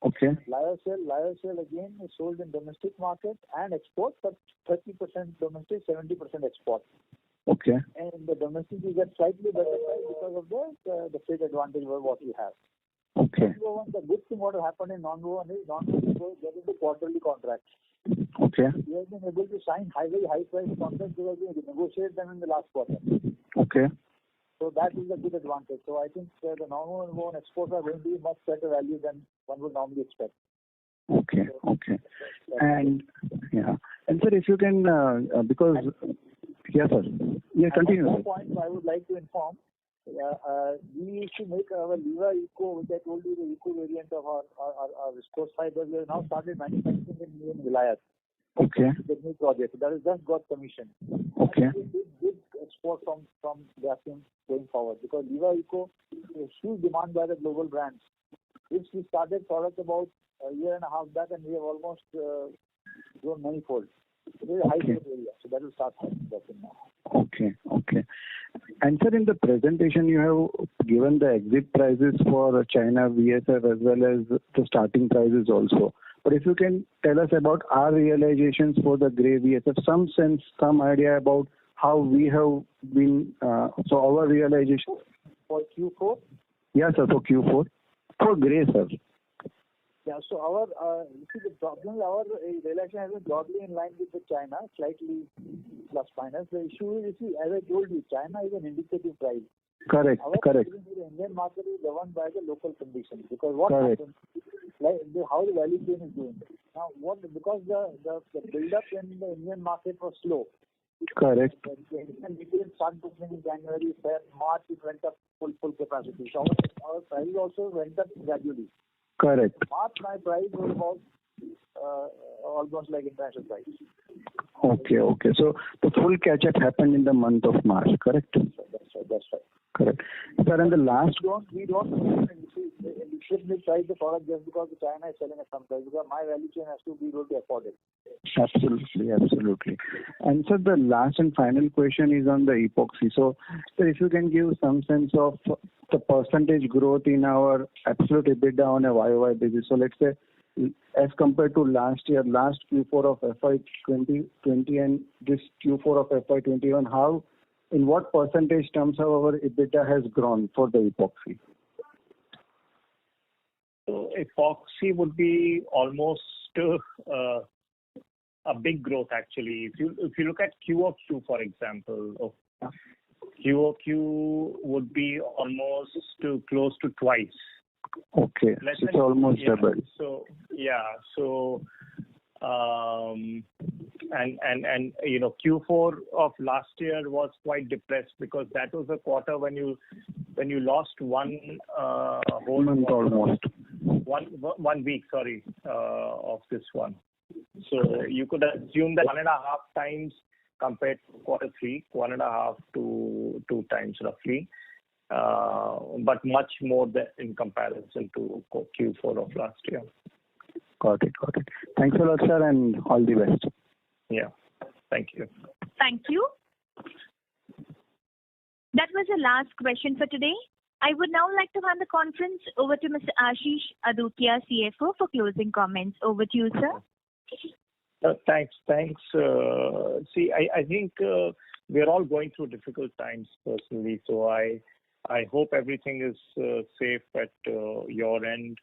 Okay. Lyocell again is sold in domestic market and export, but 30% domestic, 70% export. Okay. And the domestic you get slightly better price because of the freight advantage of what you have. Okay. Non-woven, the good thing what will happen in non-woven is non-woven will get into quarterly contracts. Okay. We have been able to sign very high price contracts because we negotiate them in the last quarter. Okay. So that is a good advantage. So I think the non-woven exports are going to be much better value than one would normally expect. Okay. Okay. And yeah. And sir, if you can, because yes, sir. Yeah, continue. One point I would like to inform. We used to make our Liva Eco, which I told you, the Eco variant of our viscose fiber. We have now started manufacturing in Vilayat. Okay. The new project that has just got commissioned. Okay. Big export from Grasim going forward, because Liva Eco is huge demand by the global brands. Which we started product about a year and a half back, and we have almost grown manifold. It is a high growth area, so that will start working now. Okay. Okay. And sir, in the presentation you have given the exit prices for China VSF as well as the starting prices also. But if you can tell us about our realizations for the grey VSF, some sense, some idea about how we have been, so our realization. For Q4? Yeah, sir, for Q4. For grey, sir. Yeah, so you see the problem, our realization has been broadly in line with the China, slightly plus minus. The issue is, you see, as I told you, China is an indicative price. Correct, correct. The Indian market is governed by the local conditions, because what happens, like how the value chain is doing. Now, because the build-up in the Indian market was slow. Correct. And we didn't start booking in January, February, March, it went up full capacity. So our price also went up gradually. Correct. March, my price was about almost like international price. Okay, okay. So the full catch-up happened in the month of March, correct? That's right. Correct. Sir, and the last we don't initially price the product just because China is selling at some price, because my value chain has to be able to afford it. Absolutely. And sir, the last and final question is on the epoxy. So, sir, if you can give some sense of the percentage growth in our absolute EBITDA on a YOY basis. So, let's say as compared to last year, last Q4 of FY2020 and this Q4 of FY21, how, in what percentage terms our EBITDA has grown for the epoxy? So epoxy would be almost a big growth actually. If you look at QOQ, for example, QOQ would be almost close to twice. Okay, it's almost double. So and you know, Q4 of last year was quite depressed because that was a quarter when you lost one whole month almost. 1 week, of this one. So you could assume that 1.5 times compared to quarter 3, 1.5 to 2 times roughly, but much more than in comparison to Q4 of last year. Got it. Thanks a lot, sir, and all the best. Yeah, thank you. Thank you. That was the last question for today. I would now like to hand the conference over to Mr. Ashish Adukia, CFO, for closing comments. Over to you, sir. Thanks. See, I think we're all going through difficult times personally, so I hope everything is safe at your end,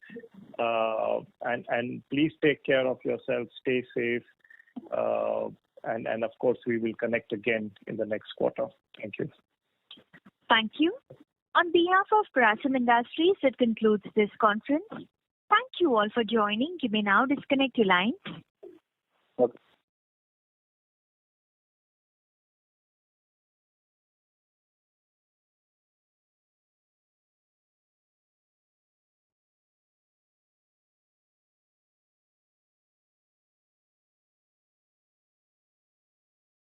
and please take care of yourself, stay safe, and of course we will connect again in the next quarter. Thank you. Thank you. On behalf of Grasim Industries, it concludes this conference. Thank you all for joining. You may now disconnect your lines.